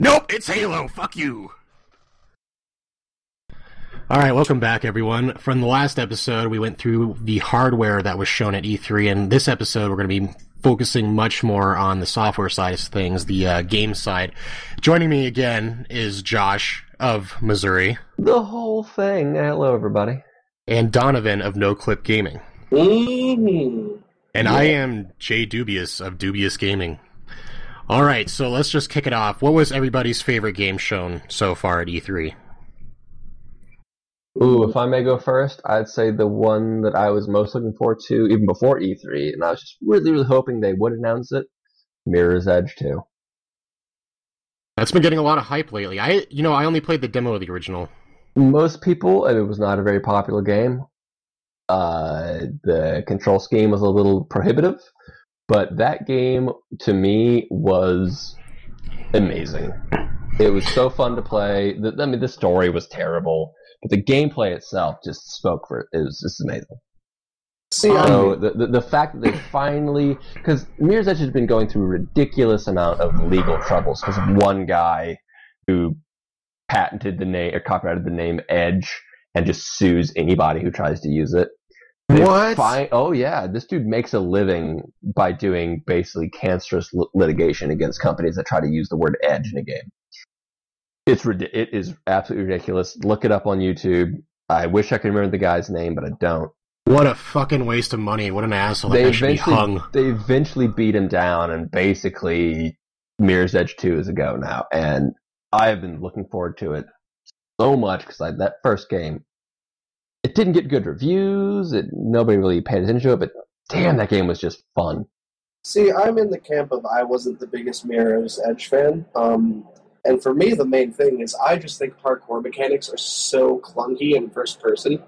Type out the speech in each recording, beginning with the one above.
Nope, it's Halo. Fuck you. Alright, welcome back, everyone. From the last episode, we went through the hardware that was shown at E3, and this episode we're going to be focusing much more on the software side of things, the game side. Joining me again is Josh of Missouri. The whole thing. Hello, everybody. And Donovan of No Clip Gaming. Mm-hmm. And I am Jay Dubious of Dubious Gaming. Alright, so let's just kick it off. What was everybody's favorite game shown so far at E3? Ooh, if I may go first, I'd say the one that I was most looking forward to, even before E3, and I was just really hoping they would announce it, Mirror's Edge 2. That's been getting a lot of hype lately. I only played the demo of the original. Most people, it was not a very popular game. The control scheme was a little prohibitive, but that game, to me, was amazing. It was so fun to play. The story was terrible. But the gameplay itself just spoke for it. It was just amazing. So the fact that they finally... Because Mirror's Edge has been going through a ridiculous amount of legal troubles because of one guy who patented the name or copyrighted the name Edge and just sues anybody who tries to use it. What? Oh yeah, this dude makes a living by doing basically cancerous litigation against companies that try to use the word Edge in a game. It is absolutely ridiculous. Look it up on YouTube. I wish I could remember the guy's name, but I don't. What a fucking waste of money. What an asshole. That guy should be hung. They eventually beat him down, and basically Mirror's Edge 2 is a go now. And I have been looking forward to it so much because that first game, it didn't get good reviews. Nobody really paid attention to it, but damn, that game was just fun. See, I'm in the camp of I wasn't the biggest Mirror's Edge fan. And for me, the main thing is I just think parkour mechanics are so clunky in first person.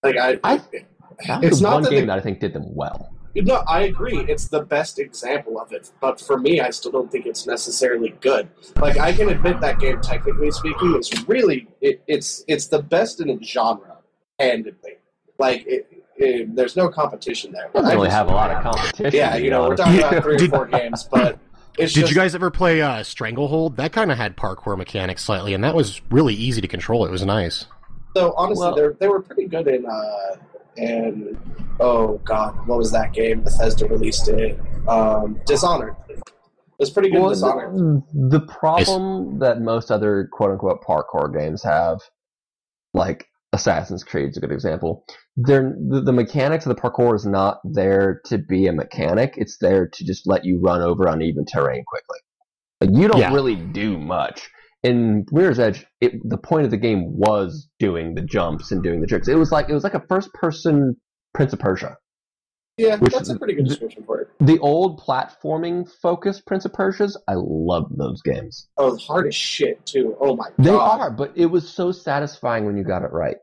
Like it's not one game that I think did them well. No, I agree. It's the best example of it. But for me, I still don't think it's necessarily good. Like, I can admit that game, technically speaking, is really it's the best in its genre, handedly. Like, there's no competition there. It doesn't really have a lot of competition. Yeah, we're talking about 3 or 4 games, but. Did you guys ever play Stranglehold? That kind of had parkour mechanics slightly, and that was really easy to control. It was nice. So honestly, they were pretty good in oh god, what was that game? Bethesda released it. Dishonored. It was pretty good. Dishonored. The problem that most other quote unquote parkour games have, like Assassin's Creed is a good example. The mechanics of the parkour is not there to be a mechanic. It's there to just let you run over uneven terrain quickly. Like, you don't really do much. In Mirror's Edge, the point of the game was doing the jumps and doing the tricks. It was like a first-person Prince of Persia. Yeah, that's a pretty good description for it. The old platforming-focused Prince of Persias, I loved those games. Oh, hard as shit, too. Oh my god. They are, but it was so satisfying when you got it right.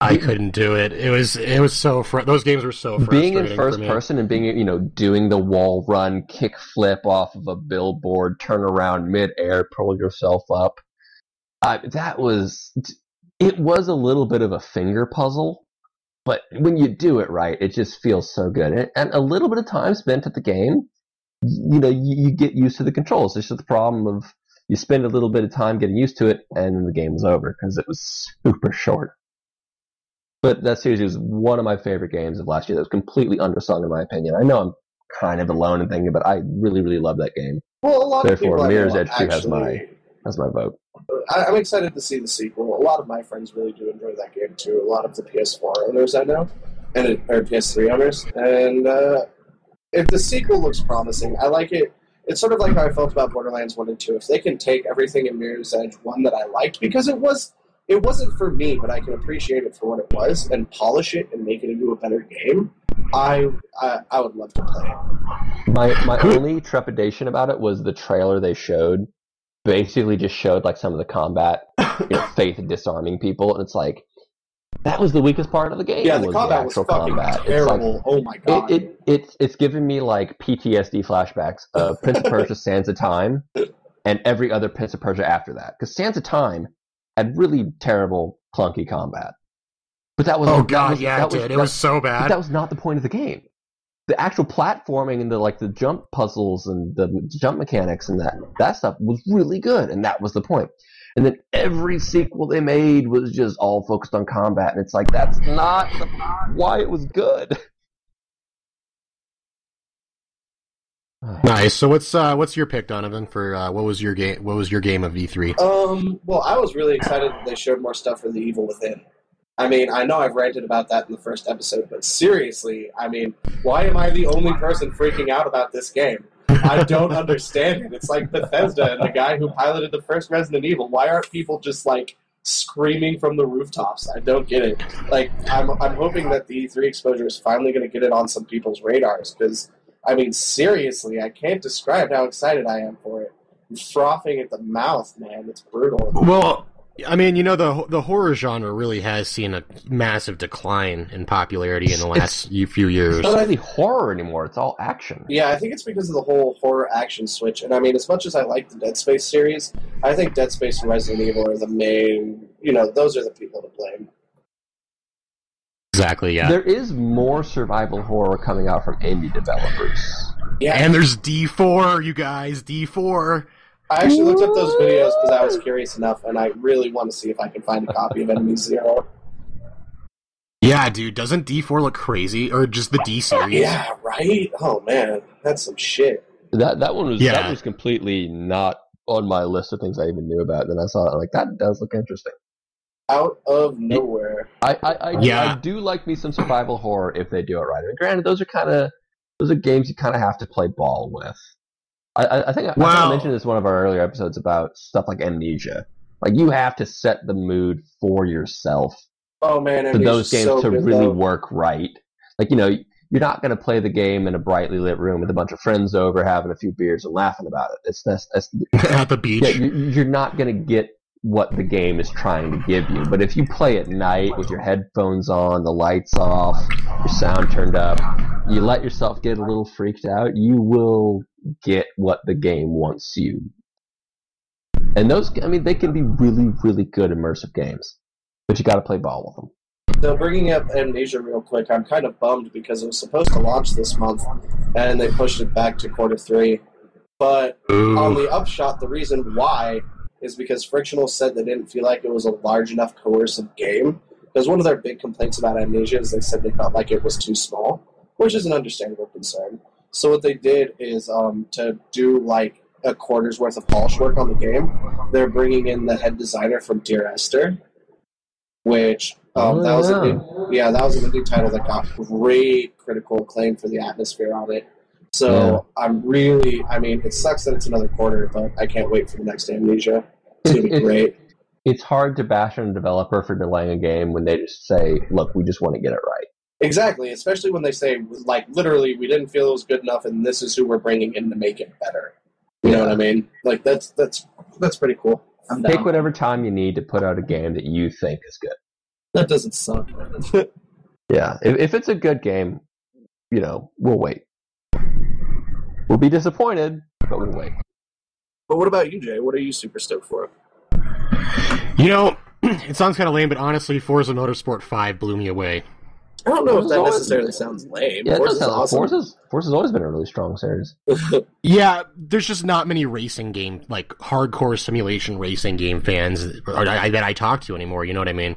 I couldn't do it. It was so those games were so frustrating. Being in first person and being doing the wall run, kick flip off of a billboard, turn around mid-air, pull yourself up. It was a little bit of a finger puzzle, but when you do it right, it just feels so good. And a little bit of time spent at the game, you get used to the controls. It's just the problem of you spend a little bit of time getting used to it, and then the game was over because it was super short. But that series was one of my favorite games of last year. That was completely undersung, in my opinion. I know I'm kind of alone in thinking, but I really, really love that game. Well, a lot Therefore, of people Mirror's Edge 2 has my vote. I'm excited to see the sequel. A lot of my friends really do enjoy that game too. A lot of the PS4 owners I know, or PS3 owners. And if the sequel looks promising, I like it. It's sort of like how I felt about Borderlands 1 and 2. If they can take everything in Mirror's Edge 1 that I liked, because it wasn't for me, but I can appreciate it for what it was and polish it and make it into a better game. I would love to play it. My only trepidation about it was the trailer they showed. Basically, just showed like some of the combat, Faith disarming people, and it's like that was the weakest part of the game. Yeah, the combat was fucking terrible. Oh my god! It's giving me like PTSD flashbacks of Prince of Persia: Sands of Time, and every other Prince of Persia after that. Because Sands of Time had really terrible, clunky combat. But that was it was so bad. But that was not the point of the game. the actual platforming and the jump puzzles and the jump mechanics and that stuff was really good, and that was the point. And then every sequel they made was just all focused on combat, and it's like that's not why it was good. Nice. So what's your pick, Donovan? For what was your game? What was your game of E3? Well, I was really excited that they showed more stuff for The Evil Within. I mean, I know I've ranted about that in the first episode, but seriously, I mean, why am I the only person freaking out about this game? I don't understand it. It's like Bethesda and the guy who piloted the first Resident Evil. Why aren't people just, like, screaming from the rooftops? I don't get it. Like, I'm hoping that the E3 exposure is finally going to get it on some people's radars, because, I mean, seriously, I can't describe how excited I am for it. I'm frothing at the mouth, man. It's brutal. Well, I mean, you know, the horror genre really has seen a massive decline in popularity in the last few years. It's not really horror anymore. It's all action. Yeah, I think it's because of the whole horror action switch. And I mean, as much as I like the Dead Space series, I think Dead Space and Resident Evil are the main, those are the people to blame. Exactly, yeah. There is more survival horror coming out from indie developers. Yeah. And there's D4, you guys, D4. I actually looked up those videos because I was curious enough, and I really want to see if I can find a copy of Enemy Zero. Yeah, dude, doesn't D4 look crazy? Or just the D series? Yeah, right? Oh, man, that's some shit. That one was completely not on my list of things I even knew about, and then I saw it, like, that does look interesting. Out of nowhere. I do like me some survival horror if they do it right. I mean, granted, those are games you kind of have to play ball with. I think I mentioned this in one of our earlier episodes about stuff like Amnesia. Like, you have to set the mood for yourself. Oh, man, for those games to really work right. Like, you're not going to play the game in a brightly lit room with a bunch of friends over, having a few beers and laughing about it. That's at the beach. Yeah, you're not going to get what the game is trying to give you. But if you play at night with your headphones on, the lights off, your sound turned up, you let yourself get a little freaked out, you will get what the game wants you. And those, I mean, they can be really, really good immersive games. But you got to play ball with them. So bringing up Amnesia real quick, I'm kind of bummed because it was supposed to launch this month, and they pushed it back to Q3. But on the upshot, the reason why is because Frictional said they didn't feel like it was a large enough coercive game. Because one of their big complaints about Amnesia is they said they felt like it was too small, which is an understandable concern. So what they did is to do like a quarter's worth of polish work on the game, they're bringing in the head designer from Dear Esther, which that was a new title that got great critical acclaim for the atmosphere on it. So it sucks that it's another quarter, but I can't wait for the next Amnesia. It's going to be great. It's hard to bash on a developer for delaying a game when they just say, look, we just want to get it right. Exactly, especially when they say, like, literally, we didn't feel it was good enough, and this is who we're bringing in to make it better. You know what I mean? Like, that's pretty cool. I'm down. Take whatever time you need to put out a game that you think is good. That doesn't suck, man. Yeah, if it's a good game, we'll wait. We'll be disappointed, but we'll wait. But what about you, Jay? What are you super stoked for? It sounds kind of lame, but honestly, Forza Motorsport 5 blew me away. I don't know if that necessarily sounds lame. Yeah, Forza's awesome. Forza's always been a really strong series. Yeah, there's just not many racing game, like hardcore simulation racing game fans that I talk to anymore. You know what I mean?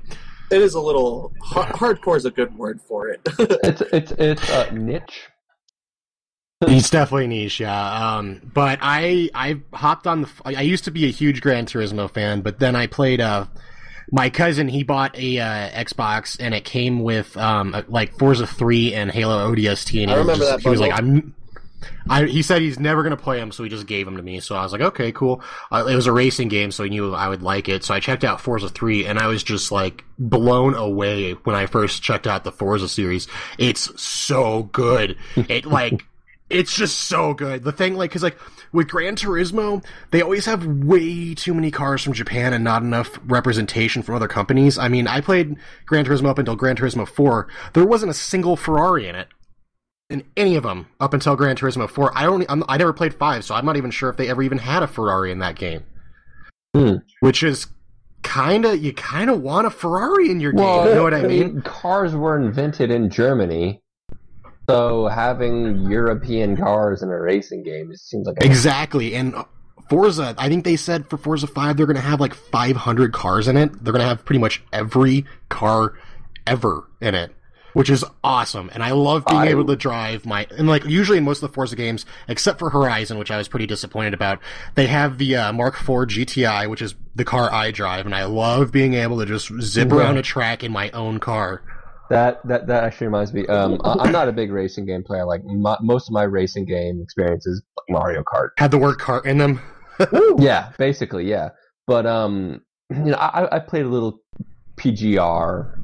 It is a little hardcore is a good word for it. it's niche. It's definitely niche, yeah. But I hopped on I used to be a huge Gran Turismo fan, but then I played my cousin, he bought a Xbox, and it came with like Forza 3 and Halo ODST, and I remember that. He was like, he said he's never going to play them, so he just gave them to me. So I was like, okay, cool. It was a racing game, so he knew I would like it. So I checked out Forza 3, and I was just like blown away when I first checked out the Forza series. It's so good. It's just so good. The thing, because with Gran Turismo, they always have way too many cars from Japan and not enough representation from other companies. I mean, I played Gran Turismo up until Gran Turismo 4. There wasn't a single Ferrari in it. In any of them, up until Gran Turismo 4. I never played 5, so I'm not even sure if they ever even had a Ferrari in that game. Which is you kind of want a Ferrari in your game, you know what I mean? Cars were invented in Germany. So having European cars in a racing game, it seems like exactly. And Forza, I think they said for Forza 5 they're going to have like 500 cars in it. They're going to have pretty much every car ever in it, which is awesome. And I love being able to drive and like usually in most of the Forza games, except for Horizon, which I was pretty disappointed about, they have the Mark IV GTI, which is the car I drive, and I love being able to just zip around a track in my own car. That actually reminds me. I'm not a big racing game player. Like most of my racing game experiences, like Mario Kart, had the word "kart" in them. Yeah, basically, yeah. But I played a little PGR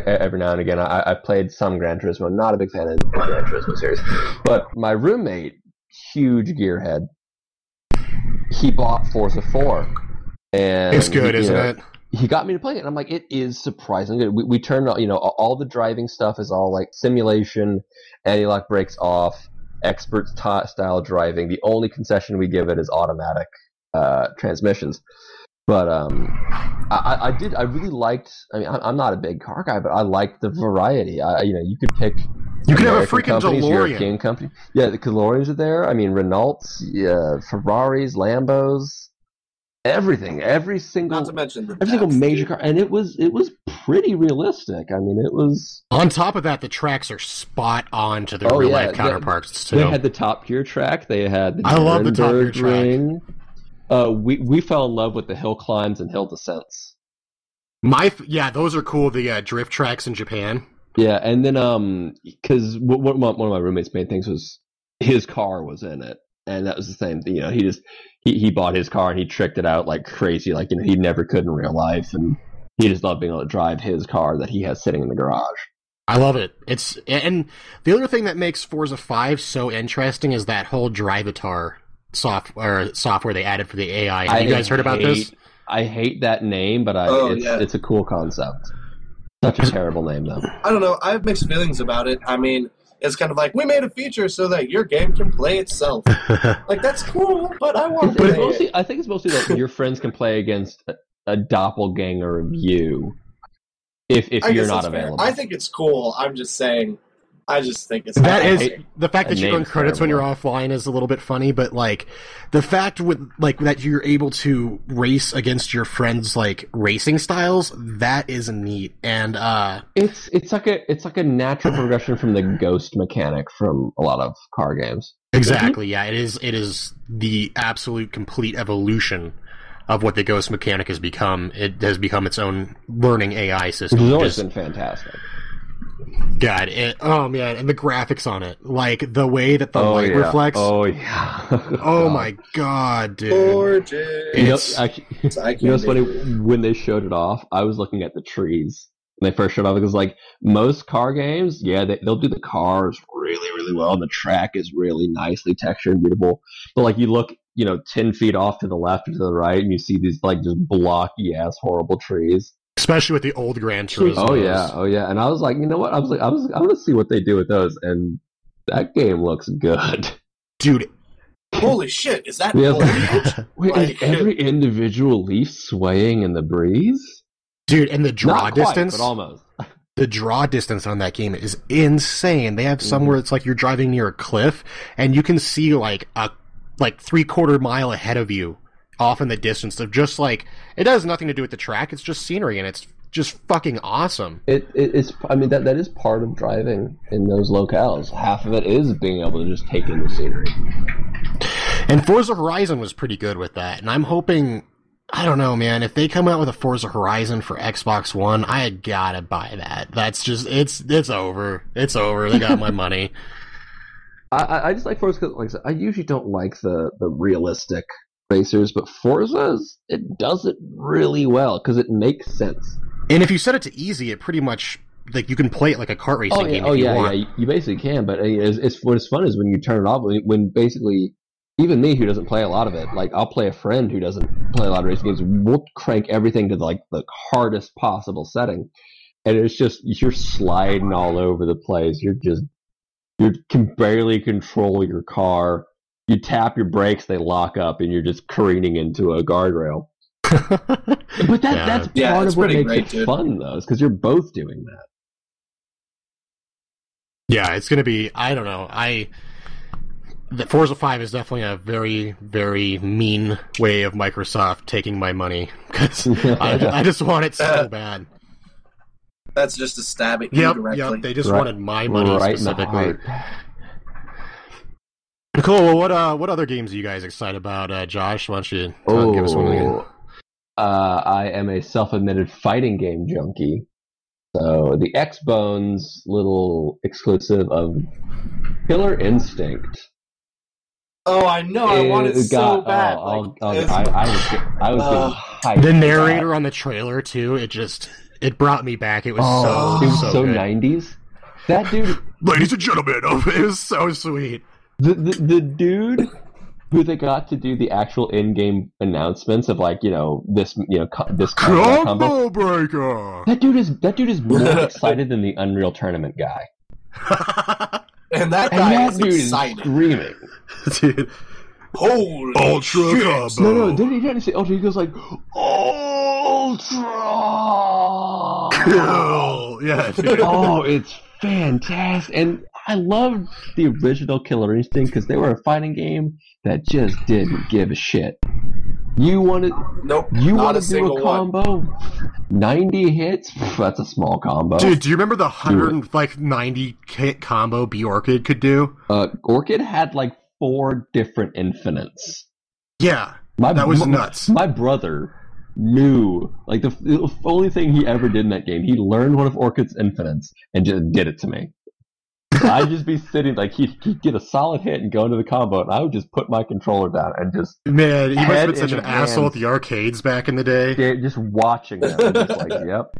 every now and again. I played some Gran Turismo. Not a big fan of the Gran Turismo series. But my roommate, huge gearhead, he bought Forza 4. And it's good, isn't it? He got me to play it, and I'm like, it is surprisingly good. We turned on, all the driving stuff is all like simulation, anti-lock brakes off, expert style driving. The only concession we give it is automatic transmissions. But I really liked. I mean, I'm not a big car guy, but I liked the variety. You could pick. You could have a freaking DeLorean. European company. Yeah, the DeLoreans are there. I mean, Renaults, Ferraris, Lambos, everything. Every single. Not to mention every single major car, and it was pretty realistic. I mean, it was. On top of that, the tracks are spot on to their real life counterparts. They had the Top Gear track. They had the I love the Top Gear track. We fell in love with the hill climbs and hill descents. Those are cool. The drift tracks in Japan. Yeah, and then because one of my roommate's main things was his car was in it, and that was the same thing. He bought his car and he tricked it out like crazy. Like he never could in real life, and he just loved being able to drive his car that he has sitting in the garage. I love it. And the other thing that makes Forza 5 so interesting is that whole Drivatar software they added for the AI. Have you guys heard about this? I hate that name, but it's a cool concept. Such a terrible name, though. I don't know. I have mixed feelings about it. I mean, it's kind of like, we made a feature so that your game can play itself. Like, that's cool, but I want to play it. I think it's mostly that your friends can play against a doppelganger of you if you're not available. I think it's cool. I'm just saying... I just think it's the fact that you earn credits when you're offline is a little bit funny, but like the fact that you're able to race against your friends' like racing styles, that is neat. And it's like a natural progression from the ghost mechanic from a lot of car games. Exactly, yeah. It is the absolute complete evolution of what the ghost mechanic has become. It has become its own learning AI system. It's always been fantastic. God, oh man, and the graphics on it, like the way that the light reflects. Oh yeah. Oh my god, dude. Gorgeous. It's funny when they showed it off. I was looking at the trees when they first showed off because like most car games, they'll do the cars really, really well, and the track is really nicely textured and beautiful. But like you look, 10 feet off to the left or to the right, and you see these like just blocky ass horrible trees. Especially with the old Gran Turismo. Oh yeah. And I was like, you know what? I want to see what they do with those, and that game looks good, dude. Holy shit! Is that foliage? Wait, is every individual leaf swaying in the breeze, dude? And the draw distance, but almost. The draw distance on that game is insane. They have somewhere it's like you're driving near a cliff, and you can see like 3/4 mile ahead of you. Off in the distance of just like it has nothing to do with the track, it's just scenery, and it's just fucking awesome. It's I mean that is part of driving in those locales. Half of it is being able to just take in the scenery. And Forza Horizon was pretty good with that, and I'm hoping, I don't know, man, if they come out with a Forza Horizon for Xbox One, I gotta buy that. That's just it's over. It's over. They got my money. I just like Forza because, like I said, I usually don't like the realistic racers, but Forza's, it does it really well because it makes sense. And if you set it to easy, it pretty much like you can play it like a kart racing game. If you want. Yeah, you basically can. But what's fun is when you turn it off. When basically, even me who doesn't play a lot of it, like I'll play a friend who doesn't play a lot of racing games. We'll crank everything to like the hardest possible setting, and it's just you're sliding all over the place. You can barely control your car. You tap your brakes, they lock up, and you're just careening into a guardrail. But that's part of what makes it fun, though, is because you're both doing that. Yeah, it's going to be. I don't know. The Forza 5 is definitely a very, very mean way of Microsoft taking my money because I just want it so bad. That's just a stab at you directly. Yep, they just wanted my money right specifically. in the heart. Cool. Well, what other games are you guys excited about, Josh? Why don't you give us one again? I am a self-admitted fighting game junkie. So the X-Bones little exclusive of Killer Instinct. Oh, I know. I want it so bad. I was getting hyped. The narrator on the trailer too. It brought me back. It was so good. 90s. That dude, ladies and gentlemen, it was so sweet. The dude who they got to do the actual in-game announcements of this combo breaker. That dude is more excited than the Unreal Tournament guy. And that guy is dude excited. Is screaming. Dude. Holy Ultra shit. combo. No, didn't he say Ultra? He goes like, Ultra! Cool. Yeah, dude. Oh, it's fantastic. And I loved the original Killer Instinct because they were a fighting game that just didn't give a shit. You want to do a combo? 90 hits? That's a small combo. Dude, do you remember the 190 hit combo Bjorkid could do? Orchid had 4 different infinites. Yeah, that was nuts. My brother knew, the only thing he ever did in that game, he learned one of Orchid's infinites and just did it to me. I'd just be sitting, he'd get a solid hit and go into the combo, and I would just put my controller down and just... Man, he must have been such an asshole at the arcades back in the day. Yeah, just watching him, just yep.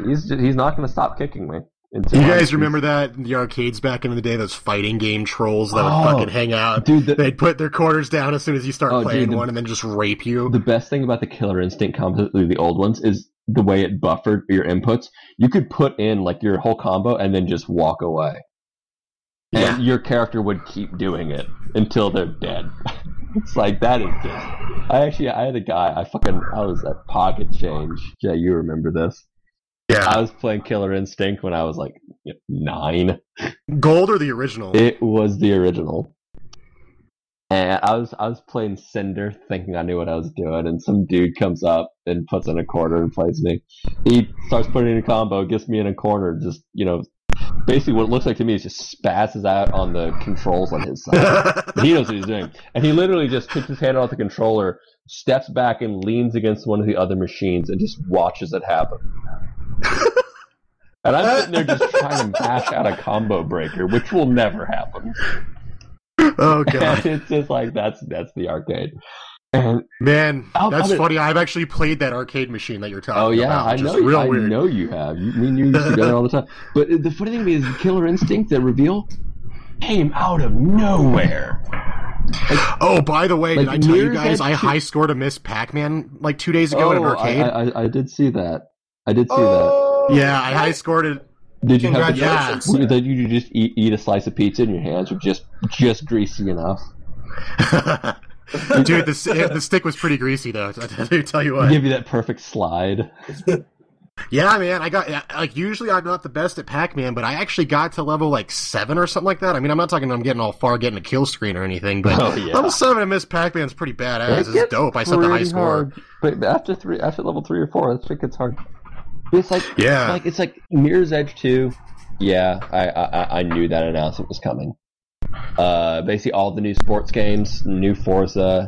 He's not going to stop kicking me. You guys remember that in the arcades back in the day, those fighting game trolls that would fucking hang out? Dude, they'd put their quarters down as soon as you start playing one and then just rape you. The best thing about the Killer Instinct combos, the old ones, is the way it buffered your inputs. You could put in your whole combo and then just walk away. Yeah. And your character would keep doing it until they're dead. It's that is just... I had a guy, I was at Pocket Change. Yeah, you remember this. Yeah. I was playing Killer Instinct when I was 9. Gold or the original? It was the original. And I was playing Cinder, thinking I knew what I was doing, and some dude comes up and puts in a corner and plays me. He starts putting in a combo, gets me in a corner, just, basically what it looks like to me is just spazzes out on the controls on his side. He knows what he's doing. And he literally just takes his hand off the controller, steps back and leans against one of the other machines and just watches it happen. And I'm sitting there just trying to mash out a combo breaker, which will never happen. Oh, God. And it's just that's the arcade. And man, that's funny. I've actually played that arcade machine that you're talking about. I know. I know you have. Me and you used to go there all the time. But the funny thing is, Killer Instinct, the reveal, came out of nowhere. By the way, did I tell you guys I high scored a Miss Pac-Man 2 days ago at an arcade? I did see that. That. Yeah, I high scored it. Did you have that you just eat a slice of pizza and your hands were just greasy enough? Dude, the stick was pretty greasy, though. I tell you what. Give you that perfect slide. Yeah, man. I got usually I'm not the best at Pac-Man, but I actually got to level 7 or something like that. I mean, I'm not talking. I'm getting all far, getting a kill screen or anything, but level 7 of Miss Pac-Man's pretty badass. It's dope. I set the high score. But after level 3 or 4, I think it's hard. It's it's like Mirror's Edge 2. Yeah, I knew that announcement was coming. Basically all the new sports games, new Forza,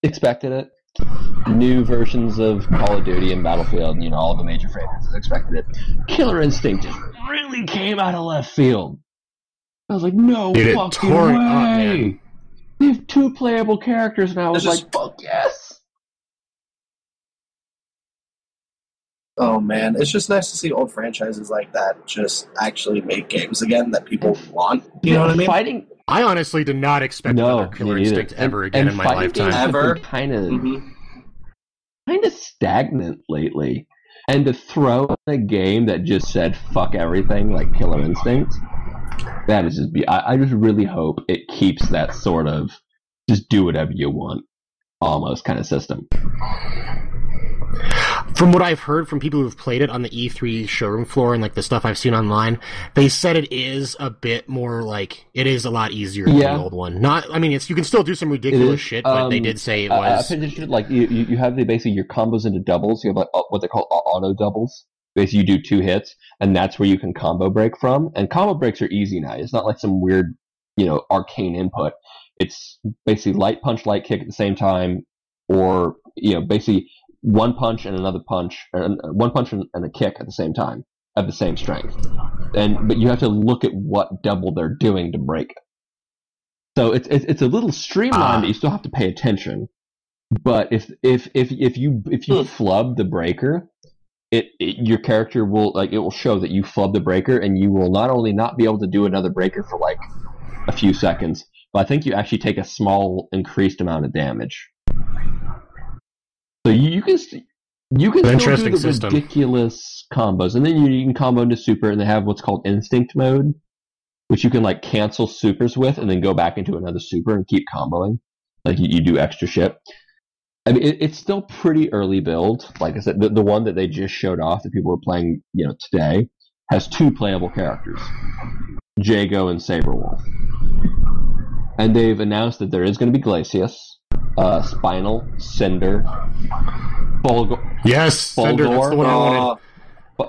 expected it. New versions of Call of Duty and Battlefield, all the major franchises expected it. Killer Instinct just really came out of left field. I was like, no fucking way! They have 2 playable characters, and I was like, fuck yes! Oh man, it's just nice to see old franchises like that just actually make games again that people want. You know what I mean? I honestly did not expect another Killer Instinct ever again in my lifetime. Ever kind of stagnant lately, and to throw in a game that just said fuck everything like Killer Instinct, that is just I just really hope it keeps that sort of just do whatever you want almost kind of system. From what I've heard from people who've played it on the E3 showroom floor and like the stuff I've seen online, they said it is a bit more like it is a lot easier than the old one. Not, I mean, you can still do some ridiculous shit, but they did say it was. I finished it like you have basically your combos into doubles. You have like what they call auto doubles. Basically, you do 2 hits, and that's where you can combo break from. And combo breaks are easy now. It's not like some weird, arcane input. It's basically light punch, light kick at the same time, or basically one punch and another punch, or one punch and a kick at the same time, at the same strength. But you have to look at what double they're doing to break it. So it's a little streamlined, but you still have to pay attention. But if you flub the breaker, your character will show that you flubbed the breaker, and you will not only not be able to do another breaker for like a few seconds, but I think you actually take a small increased amount of damage. So you can still do the system. Ridiculous combos, and then you can combo into super, and they have what's called instinct mode, which you can like cancel supers with, and then go back into another super and keep comboing. Like you do extra shit. I mean, it's still pretty early build. Like I said, the one that they just showed off that people were playing, today, has 2 playable characters, Jago and Saberwolf, and they've announced that there is going to be Glacius, Spinal, Cinder, Fulgor. Yes, Cinder. That's the one I wanted.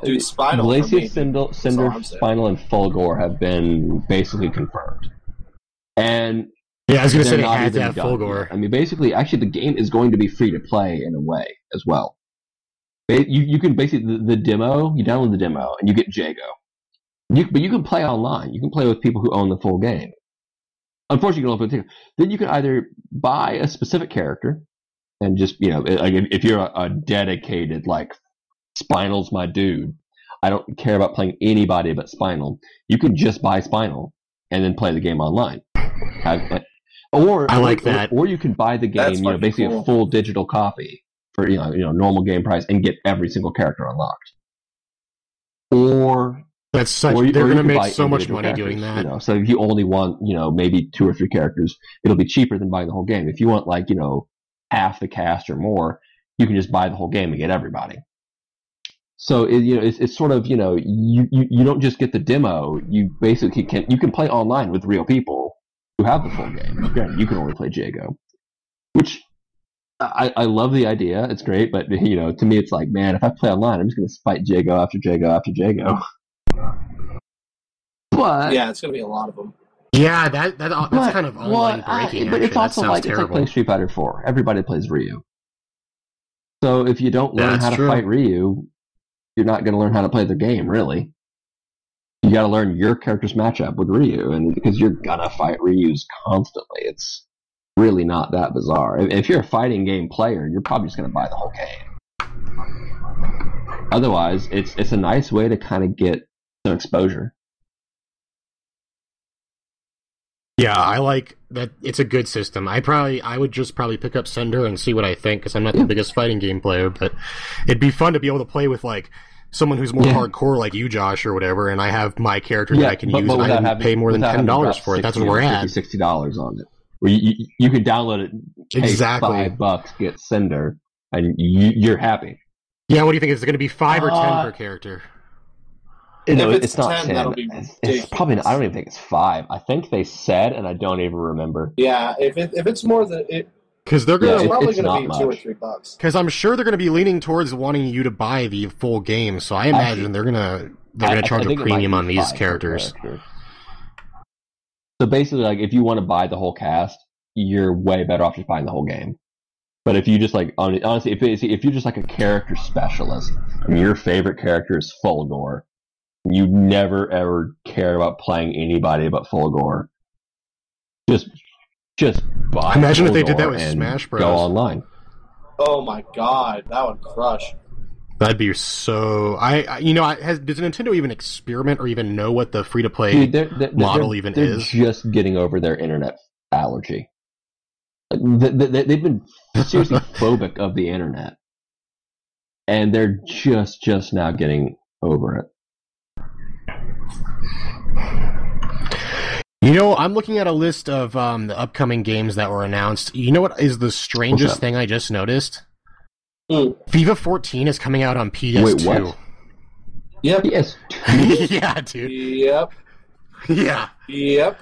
Dude, Spinal. Glacius, Cinder, Spinal, and Fulgor have been basically confirmed. And yeah, I was going to say they had to have Fulgor. I mean, basically, actually, the game is going to be free to play in a way as well. You can basically the demo. You download the demo and you get Jago. But you can play online. You can play with people who own the full game. Unfortunately, you can only play with then you can either buy a specific character and just like if you're a dedicated like Spinal's my dude, I don't care about playing anybody but Spinal. You can just buy Spinal and then play the game online. Or I like that. Or you can buy the game, basically cool. A full digital copy for normal game price and get every single character unlocked. Or they're going to make so much money doing that. So if you only want maybe 2 or 3 characters, it'll be cheaper than buying the whole game. If you want like half the cast or more, you can just buy the whole game and get everybody. So it's sort of you don't just get the demo. You basically can play online with real people who have the full game. Again, you can only play Jago, which I love the idea. It's great, but to me, it's like, man, if I play online, I'm just going to fight Jago after Jago after Jago. But yeah, it's going to be a lot of them. Yeah, that's kind of online breaking. But it's also like terrible. It's like playing Street Fighter 4. Everybody plays Ryu. So if you don't learn how to fight Ryu, you're not going to learn how to play the game, really. You got to learn your character's matchup with Ryu, and because you're gonna fight Ryus constantly, it's really not that bizarre. If you're a fighting game player, you're probably just gonna buy the whole game. Otherwise, it's a nice way to kind of get some exposure. Yeah, I like that. It's a good system. I would just probably pick up Cinder and see what I think, because I'm not the biggest fighting game player, but it'd be fun to be able to play with like someone who's more hardcore like you, Josh, or whatever, and I have my character that I can use, and I didn't pay more than $10 for it. That's where we're at. $60 on it. Where you can download it, pay $5, get Cinder, and you're happy. Yeah, what do you think? Is it going to be 5 or 10 per character? No, it's not 10. It's probably not, I don't even think it's 5. I think they said, and I don't even remember. Yeah, if it's more than it. Because they're it's probably going to be $2 or $3. Because I'm sure they're going to be leaning towards wanting you to buy the full game, so I imagine they're going to charge a premium on these characters. So basically, like, if you want to buy the whole cast, you're way better off just buying the whole game. But if you just like, honestly, if you're just like a character specialist and your favorite character is Fulgor, you never ever care about playing anybody but Fulgor, just buy. Imagine Fulgor if they did that with Smash Bros. Go online. Oh my god, that would crush. That'd be so. Does Nintendo even experiment or even know what the free to play model they're is? Just getting over their internet allergy. They've been seriously phobic of the internet, and they're just now getting over it. I'm looking at a list of the upcoming games that were announced. You know what is the strangest thing I just noticed? FIFA 14 is coming out on PS2. Wait, what? Yep. PS2? Yeah, dude. Yep. Yeah. Yep.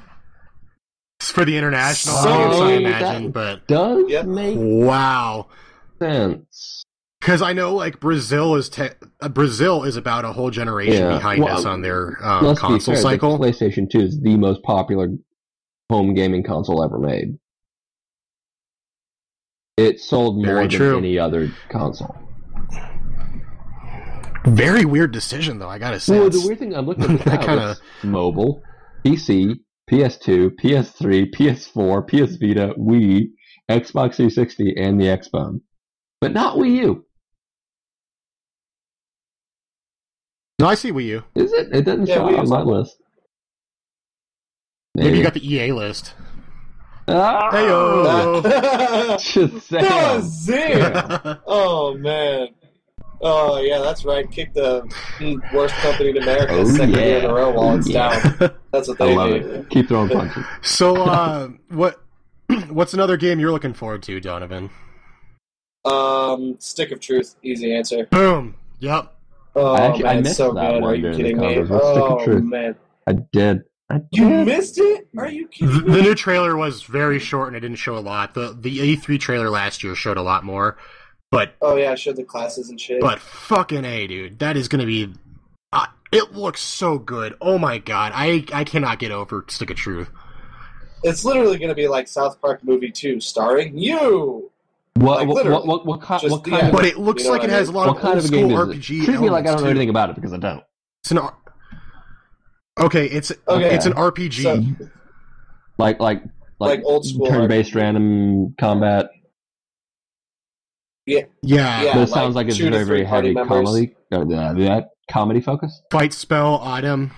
It's for the international So audience, I that imagine, but does Yep. make wow. sense. Because I know, like, Brazil is about a whole generation behind us on their Let's console be fair, cycle. the PlayStation 2 is the most popular home gaming console ever made. It sold more Very than true. any other console. Very weird decision, though, I gotta say. Well, the weird thing, I'm looking at I now, it's mobile, PC, PS2, PS3, PS4, PS Vita, Wii, Xbox 360, and the Xbox. But not Wii U. No, I see Wii U. Is it? It doesn't show Wii up on U's my on there. list. Maybe you got the EA list. Ah! Heyo! Shazam! Oh, man. Oh, yeah, that's right. Kick the worst company in America second year in a row while it's down. That's what I they love do. it. Keep throwing punches. So, what's another game you're looking forward to, Donovan? Stick of Truth. Easy answer. Boom. Yep. Oh, I man, missed it's so that good. one Are you during kidding the me? conference. What's Stick of Oh, Truth? man. I did. You missed it? Are you kidding me? The new trailer was very short and it didn't show a lot. The E3 trailer last year showed a lot more, but Oh, yeah, I showed the classes and shit. but fucking A, dude, that is gonna be. It looks so good. Oh my god, I cannot get over Stick of Truth. It's literally going to be like South Park Movie 2, starring you! What literally. kind Just of? the end. But it looks You know like what it I has a mean? lot What of kind old of a game school is RPG. it? Treat me like I don't know elements, anything about it because I don't. It's an it's an RPG. So- Like old school turn-based RPG. random combat. yeah. Yeah. But it sounds like it's 2 to very, 3 very party heavy members. comedy focused. Fight Spell Autumn.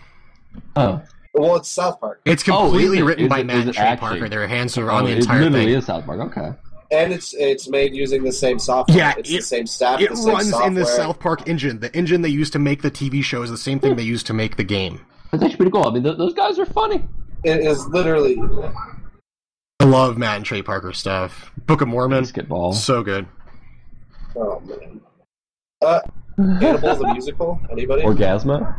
Oh, Well, it's South Park. It's completely is it? written Is by it- Matt is and it Trey actually? Parker. Their hands are on the it entire literally thing. is South Park. Okay. And it's made using the same software. Yeah, it's the same staff, It the same runs software. in the South Park engine. The engine they used to make the TV show is the same thing they used to make the game. That's actually pretty cool. I mean, those guys are funny. It is literally... I love Matt and Trey Parker stuff. Book of Mormon, Basketball. so good. Oh, man. Hannibal the Musical? Anybody? Orgasmo.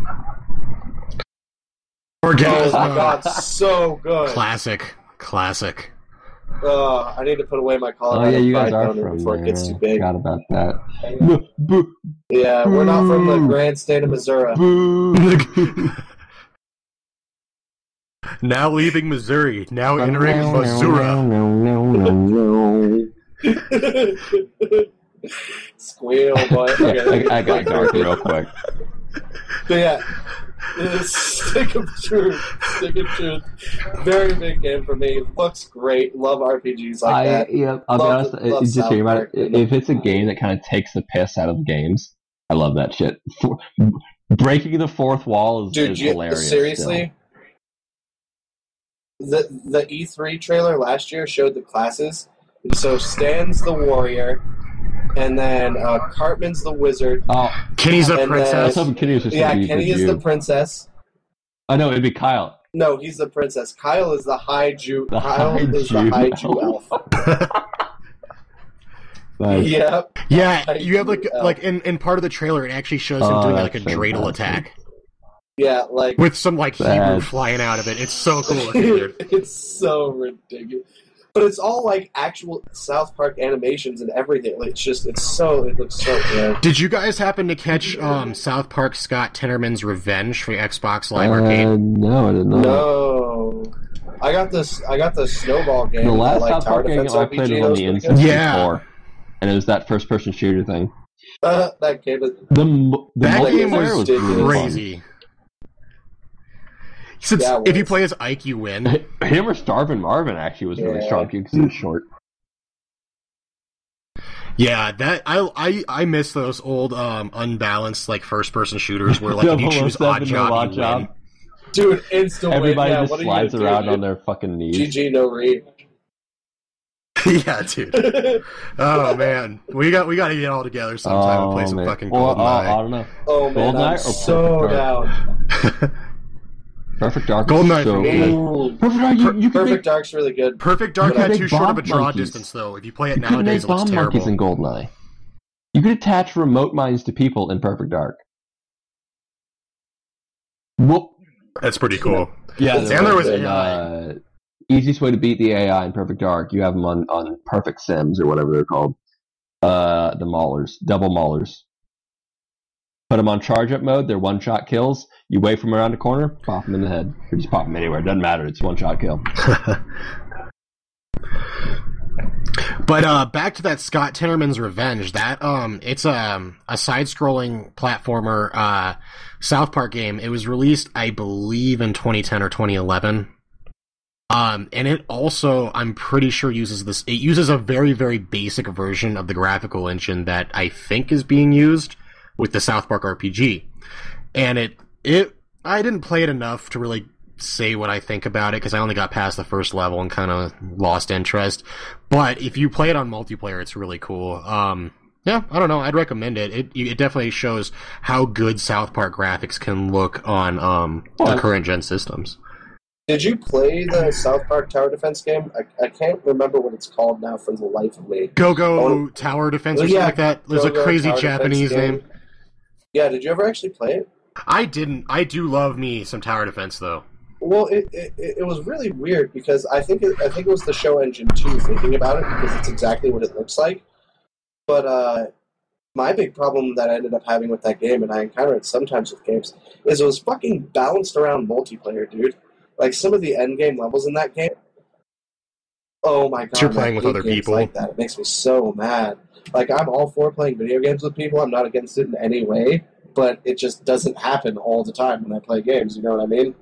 Oh, Orgasmo. my God, so good. Classic. I need to put away my Oh Colorado yeah, you guys Pride are boner from before there. it gets too big. Forgot about that. Yeah, we're not from the grand state of Missouri. Now leaving Missouri. Now entering Missouri. Squeal, boy. Okay. I got dark real quick. But yeah, Stick of Truth. Very big game for me. Looks great. Love RPGs like that. I'll be Love- honest. love Just South hearing about it, Park. if it's a game that kind of takes the piss out of games, I love that shit. Breaking the fourth wall is hilarious. Seriously? The E3 trailer last year showed the classes. So Stan's the warrior, and then Cartman's the wizard. Oh, Kenny's a And princess. I was hoping Kenny was just Yeah, gonna be Kenny for is you. the princess. I know it'd be Kyle. No, he's the princess. Kyle is the high Jew. The Kyle high is the Jew high Jew elf. Nice. Yep. Yeah, you have Jew elf. like in part of the trailer, it actually shows him doing like a that's dreidel fantastic. attack Yeah, like with some like Hebrew That's- flying out of it. It's so cool looking, dude. it's so ridiculous. But it's all like actual South Park animations and everything. Like, it looks so good. Did you guys happen to catch South Park Scott Tenorman's Revenge for Xbox Live Arcade? No, I didn't know. No. I got the Snowball game. The last like South Tower Park game Defense I played RPG. was on the That was N64, pretty Yeah. and it was that first-person shooter thing. good. That game is That game multiplayer was really fun. crazy. Since Yeah, it if you was. play as Ike, you win. Him or Starvin' Marvin actually was really Yeah. strong too because he was short. Yeah, that I miss those old unbalanced like first person shooters where like if you choose 007 odd job, Odd you win. Dude, instant win. Everybody Yeah, just what are you slides gonna around do, on their fucking knees. GG, no read. Yeah, dude. Oh man, we got to get all together sometime and play some man. fucking Or, GoldenEye. I don't know. Oh man, GoldenEye I'm or so Perfect down. Perfect Dark GoldenEye is so for me. good. Ooh, Perfect Dark, you could Perfect make, Dark's really good. Perfect Dark You could had make too short of a bomb draw monkeys. distance though. If you play it you could nowadays, make it looks bomb monkeys terrible. in GoldenEye. You could attach remote mines to people in Perfect Dark. Well, That's pretty cool. yeah, And there was AI. Easiest way to beat the AI in Perfect Dark, you have them on Perfect Sims or whatever they're called. The Maulers, double Maulers. Put them on charge up mode, they're one-shot kills. You wait from around the corner, pop them in the head. Or just pop them anywhere, it doesn't matter, it's one-shot kill. But back to that Scott Tenorman's Revenge. That it's a side-scrolling platformer South Park game. It was released, I believe, in 2010 or 2011. And it also, I'm pretty sure, uses this. It uses a very, very basic version of the graphical engine that I think is being used with the South Park RPG. And I didn't play it enough to really say what I think about it, because I only got past the first level and kind of lost interest. But if you play it on multiplayer, it's really cool. Yeah, I don't know, I'd recommend it. It definitely shows how good South Park graphics can look on the current gen systems. Did you play the South Park Tower Defense game? I can't remember what it's called now for the life of me. Go Tower Defense or something like that. There's Go-Go a crazy Tower Japanese Defense name. Yeah, did you ever actually play it? I didn't. I do love me some Tower Defense, though. Well, it was really weird because I think it was the show engine too, thinking about it, because it's exactly what it looks like. But my big problem that I ended up having with that game, and I encounter it sometimes with games, is it was fucking balanced around multiplayer, dude. Like some of the end game levels in that game. Oh my god! You're playing with other people like that. It makes me so mad. Like, I'm all for playing video games with people. I'm not against it in any way, but it just doesn't happen all the time when I play games. You know what I mean?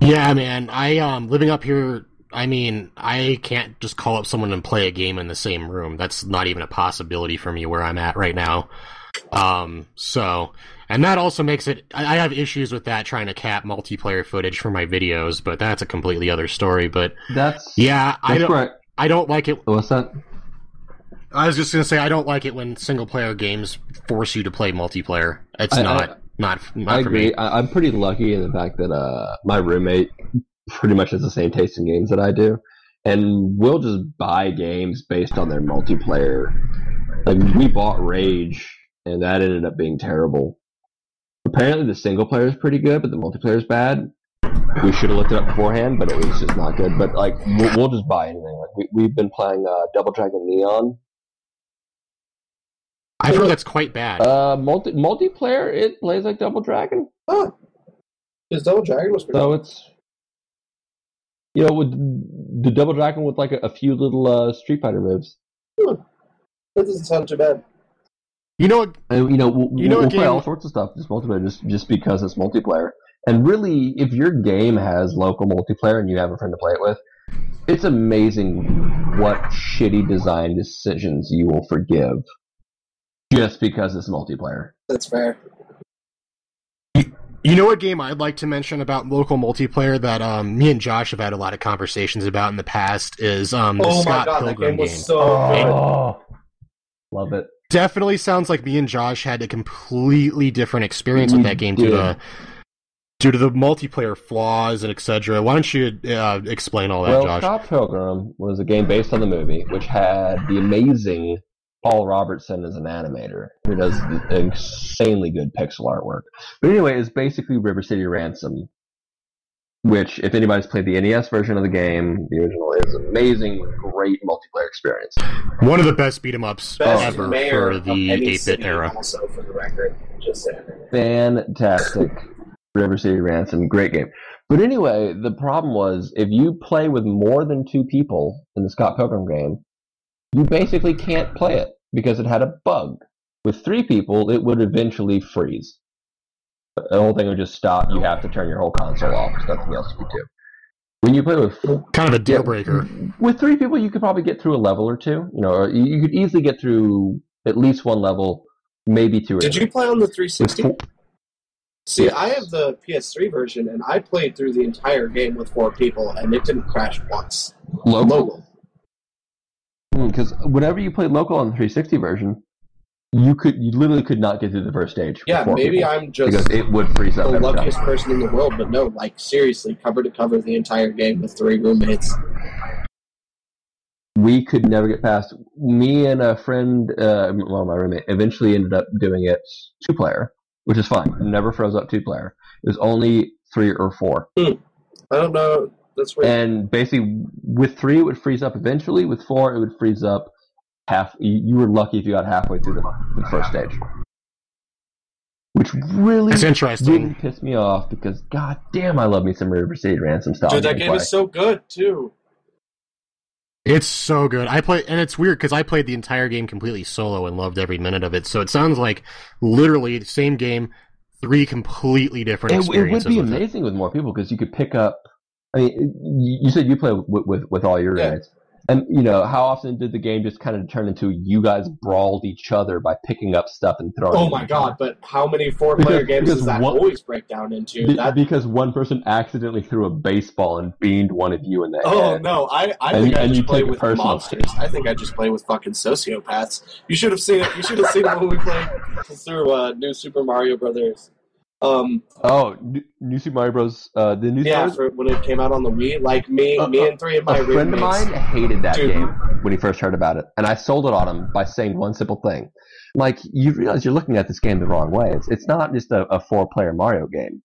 Yeah, man. I living up here. I mean, I can't just call up someone and play a game in the same room. That's not even a possibility for me where I'm at right now. And that also makes it. I have issues with that, trying to cap multiplayer footage for my videos, but that's a completely other story. But I don't like it. What's that? I was just gonna say I don't like it when single player games force you to play multiplayer. It's not I for agree. me. I'm pretty lucky in the fact that my roommate pretty much has the same taste in games that I do, and we'll just buy games based on their multiplayer. Like, we bought Rage, and that ended up being terrible. Apparently the single player is pretty good, but the multiplayer is bad. We should have looked it up beforehand, but it was just not good. But like, we'll just buy anything. Like, we've been playing Double Dragon Neon. I've heard that's quite bad. Multiplayer, it plays like Double Dragon. Huh. Because Double Dragon was pretty So it's, with the Double Dragon with like a few little Street Fighter moves. That doesn't sound too bad. You know what? We'll play all sorts of stuff just multiplayer, just because it's multiplayer. And really, if your game has local multiplayer and you have a friend to play it with, it's amazing what shitty design decisions you will forgive just because it's multiplayer. That's fair. You know what game I'd like to mention about local multiplayer that me and Josh have had a lot of conversations about in the past is the Scott Pilgrim game. So good. Love it. Definitely sounds like me and Josh had a completely different experience with that game due to the multiplayer flaws and etc. Why don't you explain all that, Josh? Scott Pilgrim was a game based on the movie, which had the amazing Paul Robertson as an animator, who does insanely good pixel artwork. But anyway, it's basically River City Ransom, which, if anybody's played the NES version of the game, the original is amazing, great multiplayer experience. One of the best beat-em-ups ever for the 8-bit era. Also, for the record, just saying. Fantastic. River City Ransom, great game. But anyway, the problem was, if you play with more than 2 people in the Scott Pilgrim game, you basically can't play it because it had a bug. With 3 people, it would eventually freeze. The whole thing would just stop. You have to turn your whole console off. There's nothing else you can do. When you play with kind of a deal breaker. With 3 people, you could probably get through a level or 2. Or you could easily get through at least 1 level, maybe 2 or 3. Did you play on the 360? See, I have the PS3 version, and I played through the entire game with 4 people, and it didn't crash once. Local. Because whenever you played local on the 360 version, you literally could not get through the first stage. Yeah, maybe people, I'm just because it would freeze up. The luckiest person in the world, but no, like seriously, cover to cover the entire game with 3 roommates. we could never get past. Me and a friend, my roommate, eventually ended up doing it 2-player, which is fine. Never froze up 2-player. It was only 3 or 4. I don't know. That's weird. And basically, with 3, it would freeze up eventually. With 4, it would freeze up half. You were lucky if you got halfway through the first stage. Which really didn't piss me off because, god damn, I love me some River City Ransom style. Dude, that game is so good, too. It's so good. And it's weird because I played the entire game completely solo and loved every minute of it. So it sounds like literally the same game, 3 completely different experiences. It would be amazing with more people because you could pick up. I mean, you said you play with all your roommates. And, how often did the game just kind of turn into you guys brawled each other by picking up stuff and throwing it? Oh my god, but how many 4-player games does that always break down into? Because one person accidentally threw a baseball and beamed one of you in the head. Oh no, I think I just play with monsters. I think I just play with fucking sociopaths. You should have seen it. You should have seen it when we played through New Super Mario Brothers. New Super Mario Bros. The new when it came out on the Wii, like me and 3 of my roommates. A friend of mine hated that game when he first heard about it, and I sold it on him by saying one simple thing: like, you realize you're looking at this game the wrong way. It's not just a 4-player Mario game;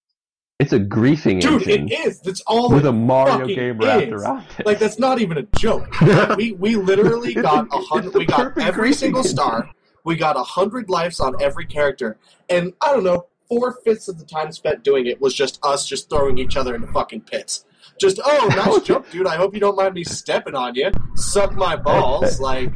it's a griefing engine. Dude, it is. That's all. With a Mario game wrapped around it. Like, that's not even a joke. we literally got 100. We got every single star. We got 100 lives on every character, and I don't know. 4/5 of the time spent doing it was just us just throwing each other into fucking pits. Just, nice jump, dude. I hope you don't mind me stepping on you. Suck my balls, like.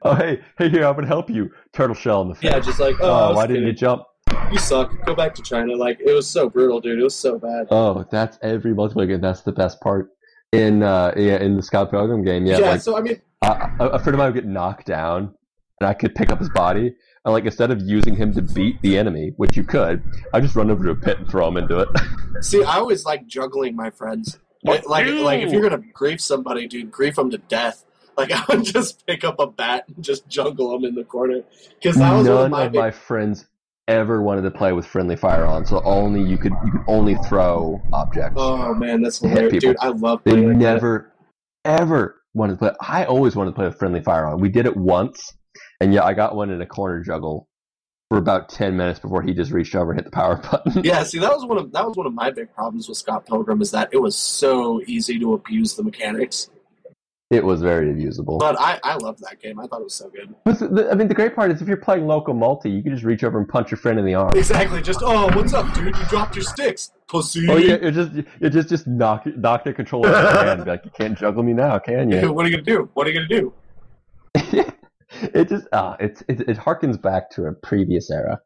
Oh, hey, here, I'm gonna help you. Turtle shell in the face. Yeah, just like, why didn't you jump? You suck. Go back to China. Like, it was so brutal, dude. It was so bad. Oh, that's every multiplayer game. That's the best part in the Scott Pilgrim game. Yeah. Yeah. So I mean, a friend of mine would get knocked down, and I could pick up his body. And, like, instead of using him to beat the enemy, which you could, I just run over to a pit and throw him into it. See, I always like juggling my friends. Like if you're gonna grief somebody, dude, grief them to death. Like, I would just pick up a bat and just jungle them in the corner. Because that was none of my friends ever wanted to play with friendly fire on, so you could only throw objects. Oh man, that's hilarious, dude! I love playing. They never ever wanted to play. I always wanted to play with friendly fire on. We did it once. And yeah, I got one in a corner juggle for about 10 minutes before he just reached over and hit the power button. Yeah, see, that was one of my big problems with Scott Pilgrim is that it was so easy to abuse the mechanics. It was very abusable. But I loved that game. I thought it was so good. But the great part is if you're playing local multi, you can just reach over and punch your friend in the arm. Exactly. Just, what's up, dude? You dropped your sticks, pussy. Oh yeah, you just knock the controller out of your hand. Be like, you can't juggle me now, can you? What are you gonna do? What are you gonna do? It just it harkens back to a previous era.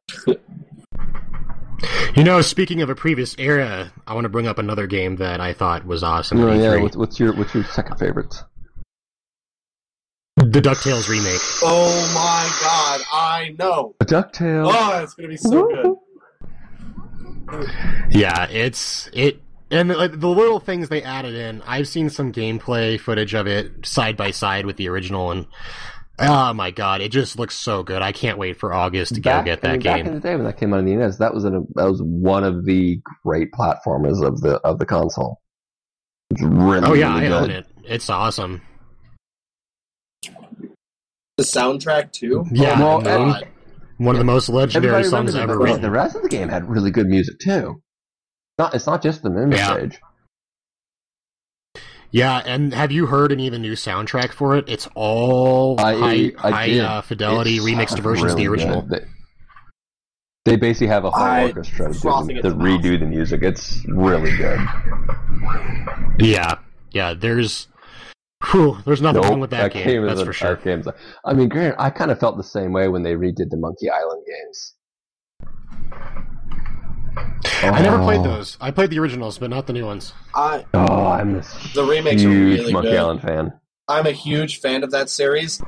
Speaking of a previous era, I want to bring up another game that I thought was awesome. Oh yeah, what's your second favorite? The DuckTales remake. Oh my god, I know. DuckTales. Oh, it's gonna be so good. Yeah, and the little things they added in. I've seen some gameplay footage of it side by side with the original, and oh my god, it just looks so good. I can't wait for August to go get that game. Back in the day when that came out on the NES, that was one of the great platformers of the console. It's really, I own it. It's awesome. The soundtrack too. Yeah, one of the most legendary songs ever written. The rest of the game had really good music too. It's not just the memory stage. Yeah, and have you heard any of the new soundtrack for it? It's all high fidelity remixed versions of the original. They basically have a whole orchestra to redo the music. It's really good. Yeah. There's nothing wrong with that game. That's for sure. I mean, granted, I kind of felt the same way when they redid the Monkey Island games. I never played those. I played the originals, but not the new ones. I'm the remakes are really Monkey good. Island fan. I'm a huge fan of that series.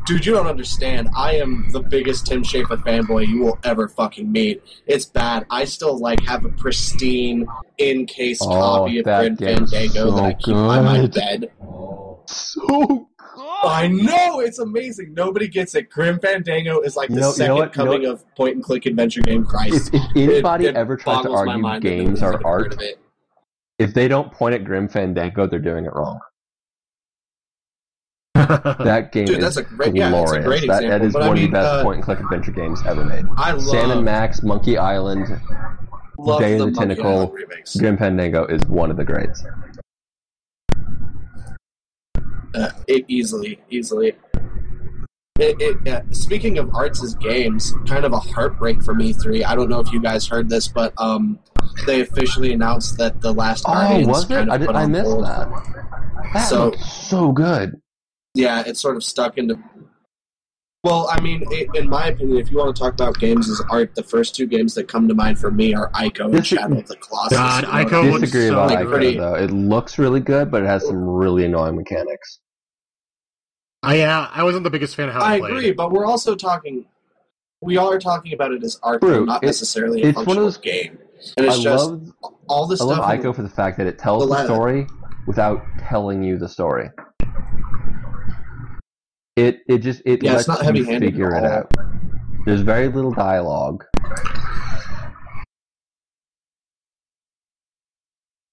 Dude, you don't understand. I am the biggest Tim Schafer fanboy you will ever fucking meet. It's bad. I still have a pristine in-case copy of Grim Fandango that I keep by my bed. So good. I know, it's amazing. Nobody gets it. Grim Fandango is like the second coming of point-and-click adventure game Christ. If anybody ever tries to argue games are art, if they don't point at Grim Fandango, they're doing it wrong. That game Dude, is that's a great, glorious. that's a great example. That is but one of the best point-and-click adventure games ever made. I Sam & Max, Monkey Island, love Day the of the Monkey Tentacle, Island remakes. Grim Fandango is one of the greats. It easily. Speaking of arts as games, kind of a heartbreak for E3. I don't know if you guys heard this, but they officially announced that The Last Guardian was it? I missed hold. that. That looked so good. Yeah, it's sort of stuck into... Well, I mean, in my opinion, if you want to talk about games as art, the first two games that come to mind for me are Ico and Shadow of the Colossus. God, I Ico looks disagree so about good. Ico, though. It looks really good, but it has some really annoying mechanics. Yeah, I wasn't the biggest fan of how I it played. agree, but we're also talking... We are talking about it as art, True. not necessarily a It's one of functional those game. And it's all the I stuff... love Ico for the fact that it tells the story without telling you the story. It lets it's not you heavy-handed figure at it all. out. There's very little dialogue.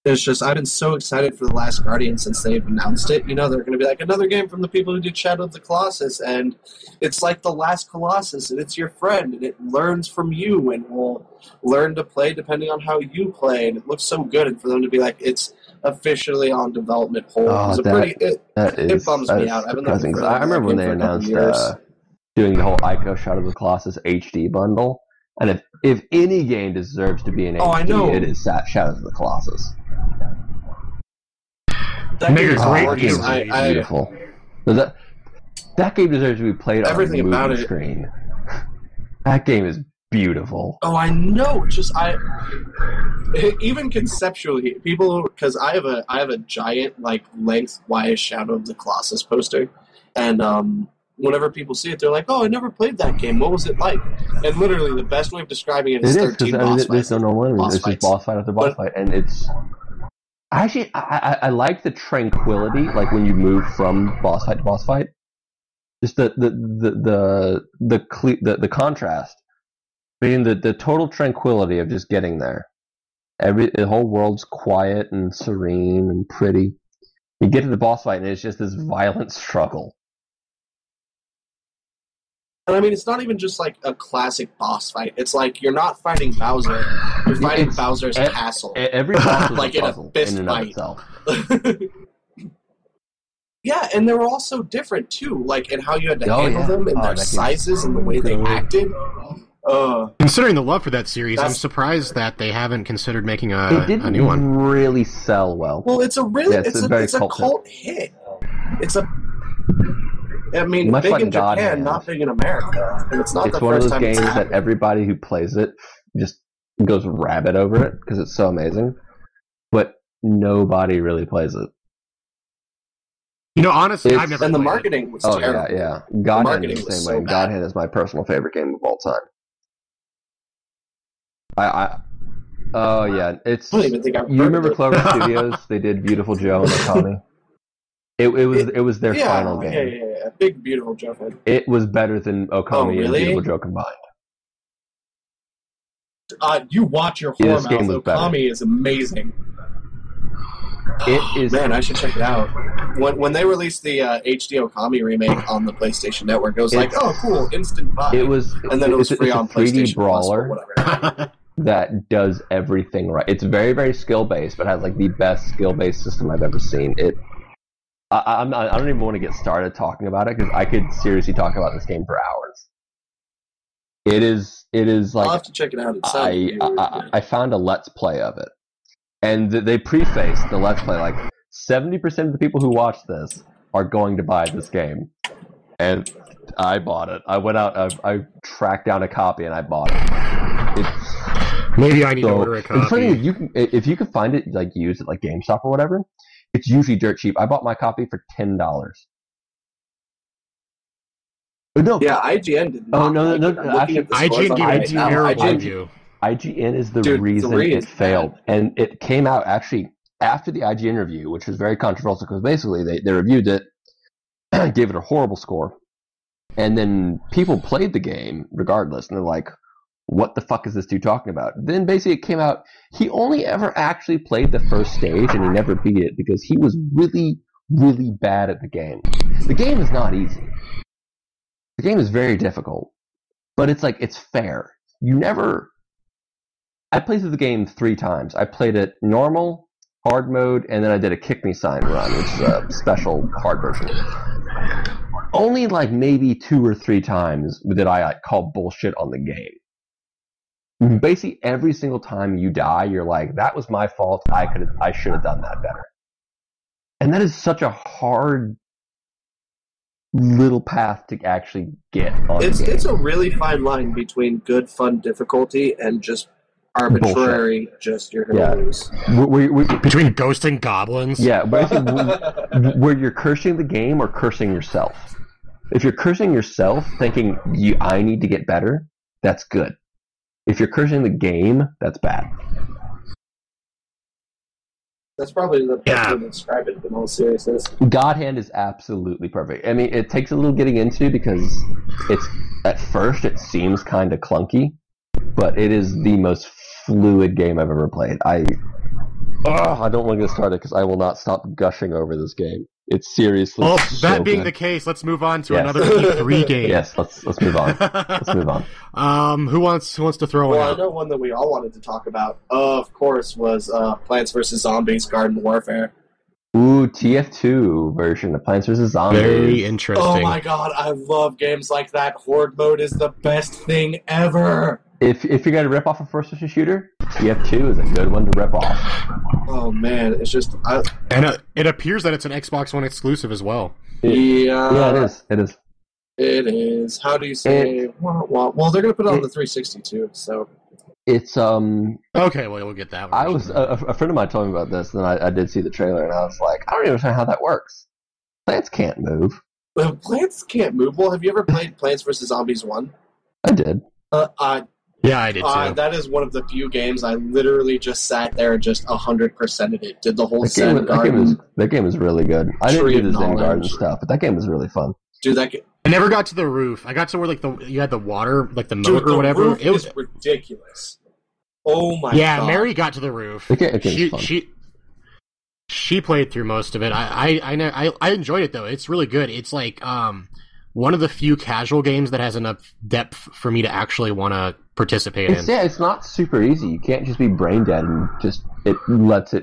It's just, I've been so excited for The Last Guardian since they've announced it. You know, they're going to be like, another game from the people who did Shadow of the Colossus, and it's like The Last Colossus, and it's your friend, and it learns from you, and will learn to play depending on how you play, and it looks so good, and for them to be like, it's officially on development hold. It bums me out. I've been looking for that. I remember when they announced doing the whole Ico Shadow of the Colossus HD bundle, and if any game deserves to be an HD, it is Shadow of the Colossus. That game is great. Beautiful. That game deserves to be played on a movie screen. That game is beautiful. Oh, I know. Just even conceptually, people, because I have a giant lengthwise Shadow of the Colossus poster, and whenever people see it, they're like, "Oh, I never played that game. What was it like?" And literally, the best way of describing it is 13 boss fights. There's no normal. It's just boss fight after boss fight, and it's. Actually, I like the tranquility, like when you move from boss fight to boss fight. Just the contrast between the total tranquility of just getting there. The whole world's quiet and serene and pretty. You get to the boss fight, and it's just this violent struggle. And I mean, it's not even just like a classic boss fight. It's like you're not fighting Bowser. You're fighting Bowser's castle. Every boss is like a puzzle in a fist in and fight. of itself. Yeah, and they were all so different too, like in how you had to handle them and their sizes and the way they acted. Considering the love for that series, I'm surprised that they haven't considered making a new one. It didn't really sell well. Well, it's a cult hit. I mean, much big like in Japan, God not big in America. And it's not the one of first those time games that everybody who plays it just goes rabid over it because it's so amazing, but nobody really plays it. You know, honestly, I've never. And the played marketing was terrible. Yeah. Godhand is the same way. Godhand is my personal favorite game of all time. Oh yeah, it's. I don't even think I've You remember heard of Clover Studios? They did Beautiful Joe and Okami. It was their final game. Yeah. Big Beautiful Joe fan. It was better than Okami and Beautiful Joe combined. You watch your whore mouth. Okami is amazing. It is. Man, I should check it out. When they released the HD Okami remake on the PlayStation Network, it was like, oh, cool, instant buy. And then it was free on PlayStation brawler Plus or whatever. That does everything right. It's very, very skill based, but has like the best skill based system I've ever seen. I don't even want to get started talking about it because I could seriously talk about this game for hours. It is like I'll have to check it out. I found a Let's Play of it, and they preface the Let's Play like 70% of the people who watch this are going to buy this game, and I bought it. I went out, I tracked down a copy, and I bought it. Maybe I need to order a copy. It's funny if you can find it like used at like GameStop or whatever. It's usually dirt cheap. I bought my copy for $10. No. Yeah, IGN did not. Oh no! Actually, IGN gave it a terrible review. IGN is the reason it failed, and it came out actually after the IGN review, which was very controversial because basically they reviewed it, gave it a horrible score, and then people played the game regardless, and they're like, what the fuck is this dude talking about? Then basically it came out, he only ever actually played the first stage and he never beat it because he was really, really bad at the game. The game is not easy. The game is very difficult, but it's fair. I played through the game 3 times. I played it normal, hard mode, and then I did a kick me sign run, which is a special hard version. Only maybe 2 or 3 times did I call bullshit on the game. Basically, every single time you die, you're like, that was my fault. I should have done that better. And that is such a hard little path to actually get on. It's a really fine line between good, fun difficulty and just arbitrary. Bullshit. Just you're gonna lose. Between ghosting goblins. Yeah, where you're cursing the game or cursing yourself. If you're cursing yourself, thinking I need to get better, that's good. If you're cursing the game, that's bad. That's probably the best way to describe it in all seriousness. God Hand is absolutely perfect. I mean, it takes a little getting into because at first it seems kind of clunky, but it is the most fluid game I've ever played. I don't want to get started because I will not stop gushing over this game. It's seriously. Well, so that being good. The case, let's move on to another E3 game. Yes, let's move on. Let's move on. Who wants to throw one out? I know one that we all wanted to talk about, of course, was Plants vs. Zombies Garden Warfare. Ooh, TF2 version of Plants vs. Zombies. Very interesting. Oh my god, I love games like that. Horde mode is the best thing ever. If you're going to rip off a first-person shooter, TF2 is a good one to rip off. Oh man, it's just... And it appears that it's an Xbox One exclusive as well. Yeah, it is. It is. How do you say... Well, they're going to put it on the 360 too, so... It's, Okay, well, we'll get that one. A friend of mine told me about this, and I did see the trailer, and I was like, I don't even understand how that works. Plants can't move. Plants can't move? Well, have you ever played Plants vs. Zombies 1? I did. Yeah, I did too. That is one of the few games I literally just sat there and just 100%ed it. Did the whole Zen Garden. That game is really good. I didn't do the Zen Garden stuff, but that game was really fun. Dude, I never got to the roof. I got to where you had the water, the moat or whatever. Roof it was ridiculous. Oh my god. Yeah, Mary got to the roof. She played through most of it. I enjoyed it though. It's really good. It's one of the few casual games that has enough depth for me to actually want to participate in. Yeah, it's not super easy. You can't just be brain dead and just it lets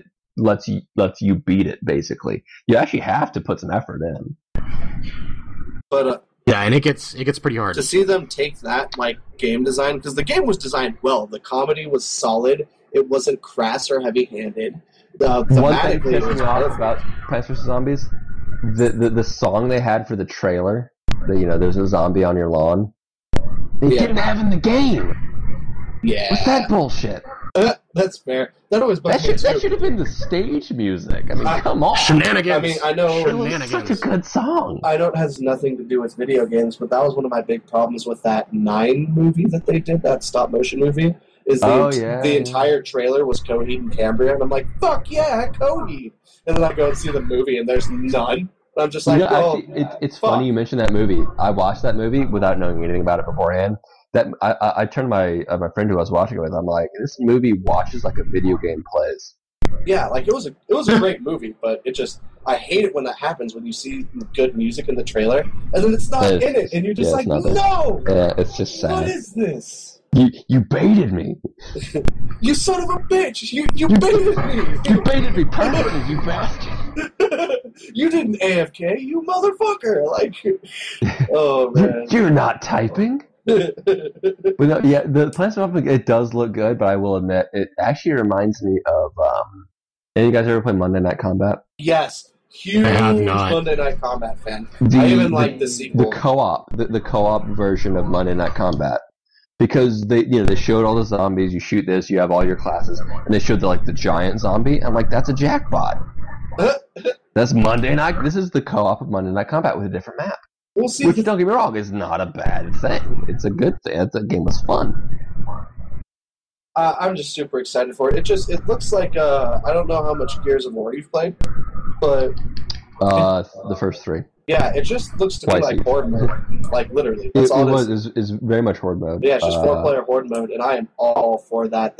you beat it. Basically, you actually have to put some effort in. But yeah, and it gets pretty hard to see them take that game design, because the game was designed well. The comedy was solid. It wasn't crass or heavy-handed. One thing that pissed me off about Plants vs. Zombies, the song they had for the trailer. There's a zombie on your lawn. They didn't have in the game. Yeah. What's that bullshit? That's fair. That should have been the stage music. I mean, come on. Shenanigans. I mean, I know it was such a good song. I know it has nothing to do with video games, but that was one of my big problems with that 9 movie that they did, that stop-motion movie, is the entire trailer was Coheed and Cambria, and I'm like, fuck yeah, Coheed! And then I go and see the movie, and there's none. I'm just like, it's funny you mentioned that movie. I watched that movie without knowing anything about it beforehand. That I turned my friend who I was watching it with. I'm like, this movie watches like a video game plays. Yeah, it was a great movie, but I hate it when that happens, when you see good music in the trailer and then it's not in it, and you're just like, no. Yeah, it's just sad. What is this? You baited me. You son of a bitch! You baited me! You baited me perfectly, you bastard! You didn't AFK, you motherfucker! Oh man. You're not typing? The Plants vs. Zombies, it does look good, but I will admit, it actually reminds me of, any of you guys ever play Monday Night Combat? Yes. Huge Monday Night Combat fan. I even like the sequel. The co-op version of Monday Night Combat. Because they showed all the zombies, you shoot this, you have all your classes, and they showed the giant zombie. I'm like, that's a jackpot. That's Monday Night. This is the co-op of Monday Night Combat with a different map. We'll see. Which, don't get me wrong, is not a bad thing. It's a good thing. That game was fun. I'm just super excited for it. It looks like I don't know how much Gears of War you've played, but the first 3. Yeah, it just looks to me like Horde mode. Literally. That's It's very much Horde mode. Yeah, it's just 4-player Horde mode, and I am all for that.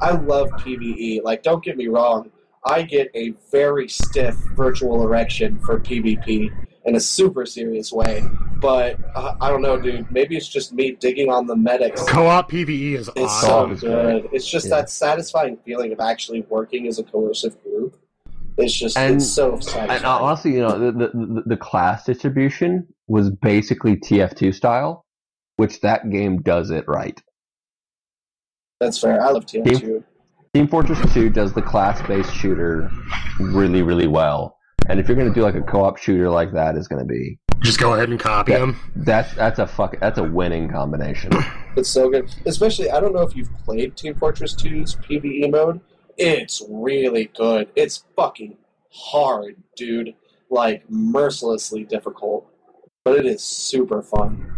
I love PvE. Don't get me wrong. I get a very stiff virtual erection for PvP in a super serious way. But I don't know, dude. Maybe it's just me digging on the medics. Co-op PvE is It's awesome. so good. It's just that satisfying feeling of actually working as a coercive group. It's just it's so satisfying. And honestly, the class distribution was basically TF2 style, which that game does it right. That's fair. I love TF2. Team Fortress 2 does the class-based shooter really, really well. And if you're going to do like a co-op shooter like that, is going to be just go ahead and copy them. That's a winning combination. It's so good. Especially, I don't know if you've played Team Fortress 2's PvE mode. It's really good. It's fucking hard, dude. Like, mercilessly difficult. But it is super fun.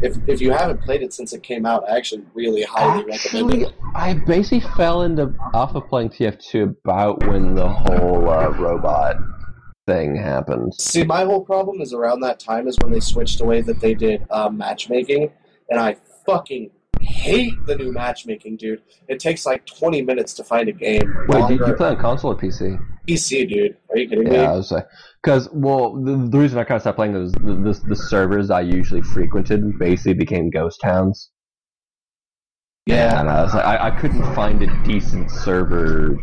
If you haven't played it since it came out, I actually really highly recommend it. I basically fell off of playing TF2 about when the whole robot thing happened. See, my whole problem is around that time is when they switched the way that they did matchmaking, and I fucking hate the new matchmaking, dude. It takes like 20 minutes to find a game. Wait, did you play on console or PC? PC, dude. Are you kidding me? Yeah, I was like, because the reason I kind of stopped playing was the servers I usually frequented basically became ghost towns. Yeah, and I was like, I couldn't find a decent server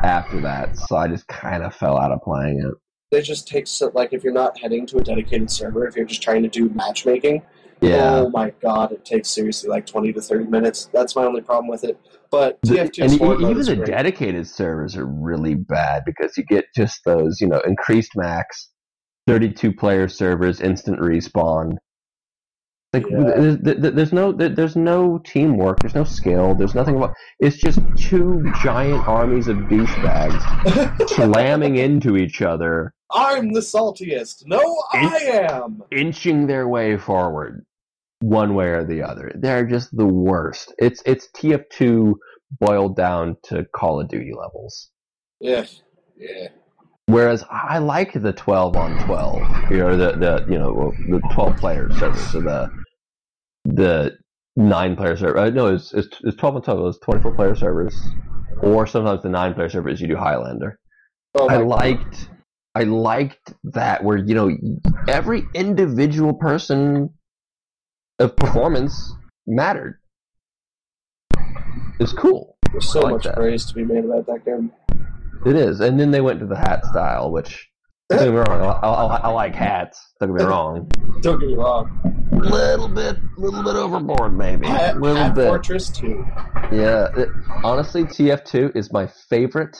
after that, so I just kind of fell out of playing it. It just takes, like, if you're not heading to a dedicated server, if you're just trying to do matchmaking, yeah. Oh my god, it takes seriously like 20 to 30 minutes. That's my only problem with it. But TF2 and sport mode even is the great. dedicated servers are really bad because you get just those, increased max, 32-player servers, instant respawn. Like there's no teamwork, there's no skill, there's nothing about. It's just two giant armies of douchebags slamming into each other. I'm the saltiest. No, I am. Inching their way forward, one way or the other. They're just the worst. It's TF2 boiled down to Call of Duty levels. Yeah. Whereas I liked the 12 on 12, the 12 player servers, so the 9-player server. No, it's 12 on 12. It was 24 player servers, or sometimes the 9-player servers. You do Highlander. Oh, I liked that where every individual person of performance mattered. It's cool. There's so much praise to be made about that game. It is, and then they went to the hat style, which don't get me wrong. I like hats. Don't get me wrong. Don't get me wrong. Little bit overboard, maybe. Hat Fortress 2. Yeah, honestly, TF2 is my favorite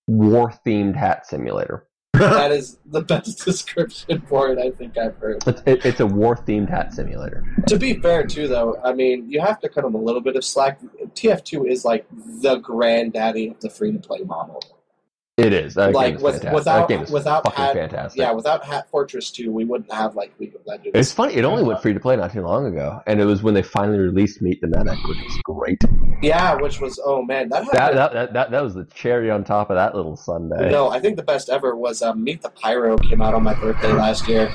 war-themed hat simulator. That is the best description for it I think I've heard. It's a war-themed hat simulator. To be fair, too, though, I mean, you have to cut them a little bit of slack. TF2 is like the granddaddy of the free-to-play model. It is. That game is fantastic. Without fantastic. Yeah, without Hat Fortress 2, we wouldn't have like League of Legends. It's funny. It only went free to play not too long ago, and it was when they finally released Meet the Medic, which was great. Yeah, which was that was the cherry on top of that little sundae. No, I think the best ever was Meet the Pyro came out on my birthday last year,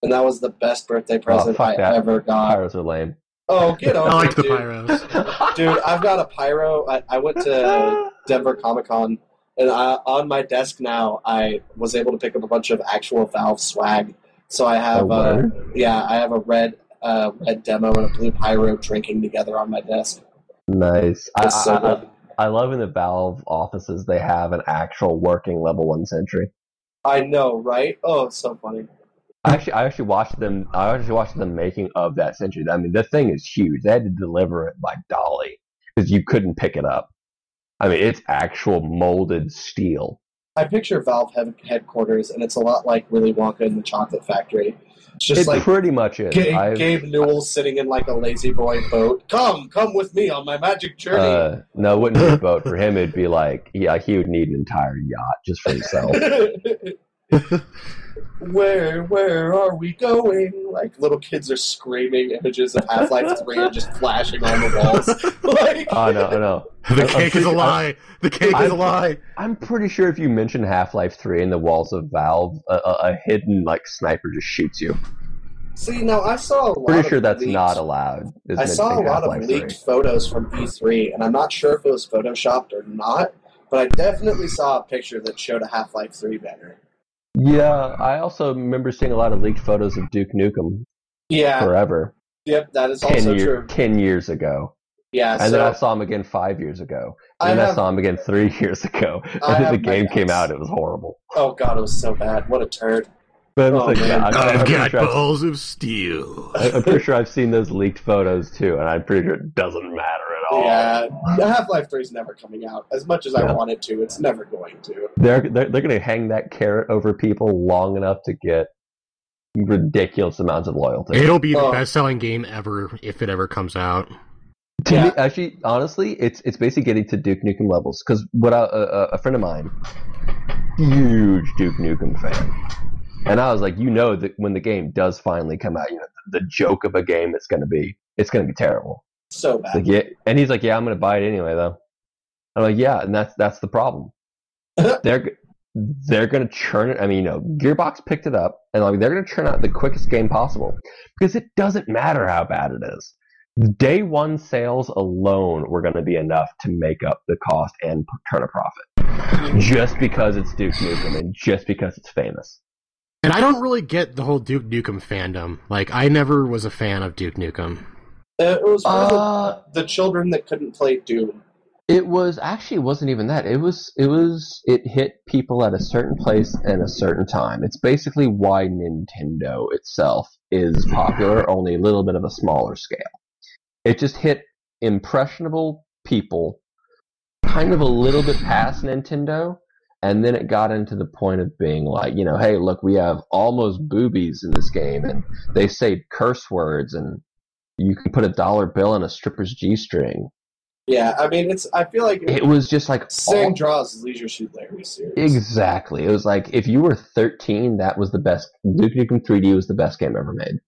and that was the best birthday present I ever got. Pyros are lame. Oh, get over it, I like the dude. pyros. Dude, I've got a pyro. I went to Denver Comic Con. And on my desk now, I was able to pick up a bunch of actual Valve swag. So I have, I have a red demo and a blue pyro drinking together on my desk. Nice. I love in the Valve offices they have an actual working level 1 Sentry. I know, right? Oh, it's so funny. I actually watched them. Making of that Sentry. I mean, the thing is huge. They had to deliver it by dolly because you couldn't pick it up. I mean, it's actual molded steel. I picture Valve headquarters, and it's a lot like Willy Wonka in the Chocolate Factory. It's just like pretty much is. Gabe Newell sitting in like a lazy boy boat. Come with me on my magic journey. No, it wouldn't be a boat. For him, it'd be like, he would need an entire yacht just for himself. Where are we going? Like, little kids are screaming images of Half-Life 3 and just flashing on the walls. Like, oh, no. The cake is a lie. The cake is a lie. I'm pretty sure if you mention Half-Life 3 in the walls of Valve, a hidden, like, sniper just shoots you. See, now I saw a lot Pretty of sure that's leaked, not allowed. I saw a lot of Half-Life leaked 3. photos from E3, and I'm not sure if it was photoshopped or not, but I definitely saw a picture that showed a Half-Life 3 banner. Yeah, I also remember seeing a lot of leaked photos of Duke Nukem Yeah. forever. Yep, that is also true. 10 years ago. Yeah, and then I saw him again 5 years ago. And then I saw him again 3 years ago. And then the game came out. It was horrible. Oh, God, it was so bad. What a turd. But I've got balls of steel. I'm pretty sure I've seen those leaked photos, too. And I'm pretty sure it doesn't matter at all. Yeah, Half-Life 3 is never coming out. As much as I want it to, it's never going to. They're going to hang that carrot over people long enough to get ridiculous amounts of loyalty. It'll be the best-selling game ever if it ever comes out. To me, actually, honestly, it's basically getting to Duke Nukem levels. Because a friend of mine, huge Duke Nukem fan, and I was like, that when the game does finally come out, the joke of a game it's going to be terrible. So bad. Like, yeah, and he's like, yeah, I'm going to buy it anyway, though. I'm like, yeah, and that's the problem. They're going to churn it. I mean, Gearbox picked it up, and they're going to churn out the quickest game possible because it doesn't matter how bad it is. Day one sales alone were going to be enough to make up the cost and turn a profit, just because it's Duke Nukem and just because it's famous. And I don't really get the whole Duke Nukem fandom. Like, I never was a fan of Duke Nukem. It was for the children that couldn't play Doom. It wasn't even that. It hit people at a certain place and a certain time. It's basically why Nintendo itself is popular, only a little bit of a smaller scale. It just hit impressionable people kind of a little bit past Nintendo, and then it got into the point of being like, hey, look, we have almost boobies in this game, and they say curse words, and you can put a dollar bill in a stripper's G-string. Yeah, I mean, I feel like it was just like same draws as Leisure Suit Larry series. Exactly. It was like if you were 13, that was the best. Duke Nukem 3D was the best game ever made.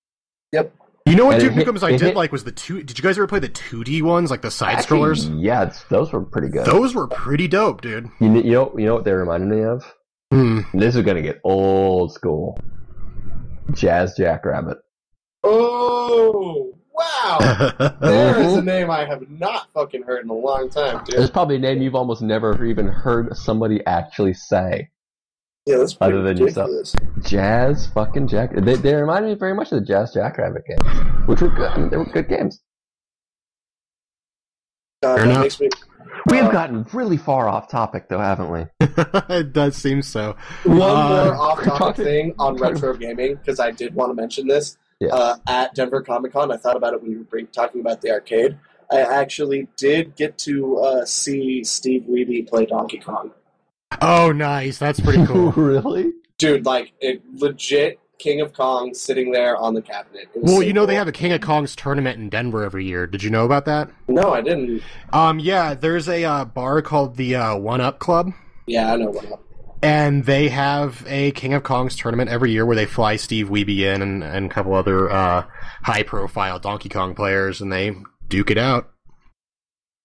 Yep. You know what Duke Nukems I did like was the two. Did you guys ever play the 2D ones, like the side scrollers? Yeah, those were pretty good. Those were pretty dope, dude. You know what they reminded me of? This is gonna get old school. Jazz Jackrabbit. Oh wow! There is a name I have not fucking heard in a long time, dude. There's probably a name you've almost never even heard somebody actually say. Yeah, that's pretty ridiculous. Jazz fucking Jack. They reminded me very much of the Jazz Jackrabbit games, which were good. I mean, they were good games. We have gotten really far off topic, though, haven't we? It does seem so. One more off-topic thing on retro gaming, because I did want to mention this. Yeah. At Denver Comic Con, I thought about it when we were talking about the arcade. I actually did get to see Steve Wiebe play Donkey Kong. Oh, nice. That's pretty cool. Really? Dude, like, legit King of Kong sitting there on the cabinet. Well, cool. They have a King of Kong's tournament in Denver every year. Did you know about that? No, I didn't. Yeah, there's a bar called the One Up Club. Yeah, I know One Up. And they have a King of Kong's tournament every year where they fly Steve Wiebe in and a couple other high-profile Donkey Kong players, and they duke it out.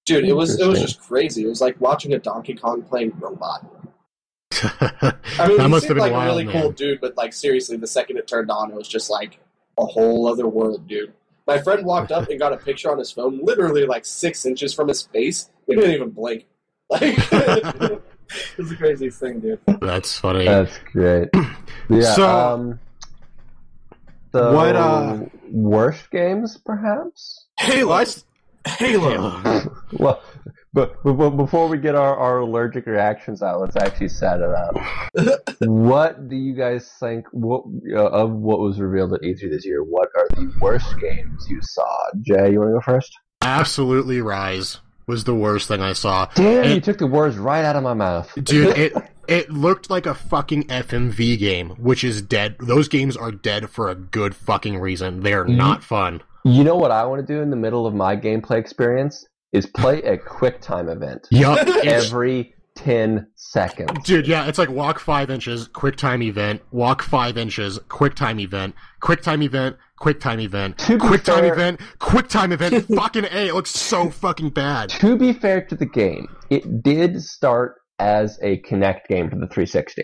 Dude, it was just crazy. It was like watching a Donkey Kong playing robot. I mean, he seemed like a really cool dude, but like seriously, the second it turned on, it was just like a whole other world, dude. My friend walked up and got a picture on his phone, literally like 6 inches from his face. He didn't even blink. Like, it was the craziest thing, dude. That's funny. That's great. Yeah. So what? Worst games, perhaps? Halo. Well, but before we get our allergic reactions out, let's actually set it up. What do you guys think of what was revealed at E3 this year? What are the worst games you saw? Jay, you want to go first? Absolutely, Rise was the worst thing I saw. Damn, you took the words right out of my mouth. Dude, it looked like a fucking FMV game, which is dead. Those games are dead for a good fucking reason. They are not fun. You know what I want to do in the middle of my gameplay experience? Is play a QuickTime event. Yup. Every 10 seconds. Dude, yeah, it's like walk 5 inches, QuickTime event, walk 5 inches, QuickTime event, QuickTime event, QuickTime event, QuickTime event, QuickTime event. Fucking A, it looks so fucking bad. To be fair to the game, it did start as a Kinect game for the 360.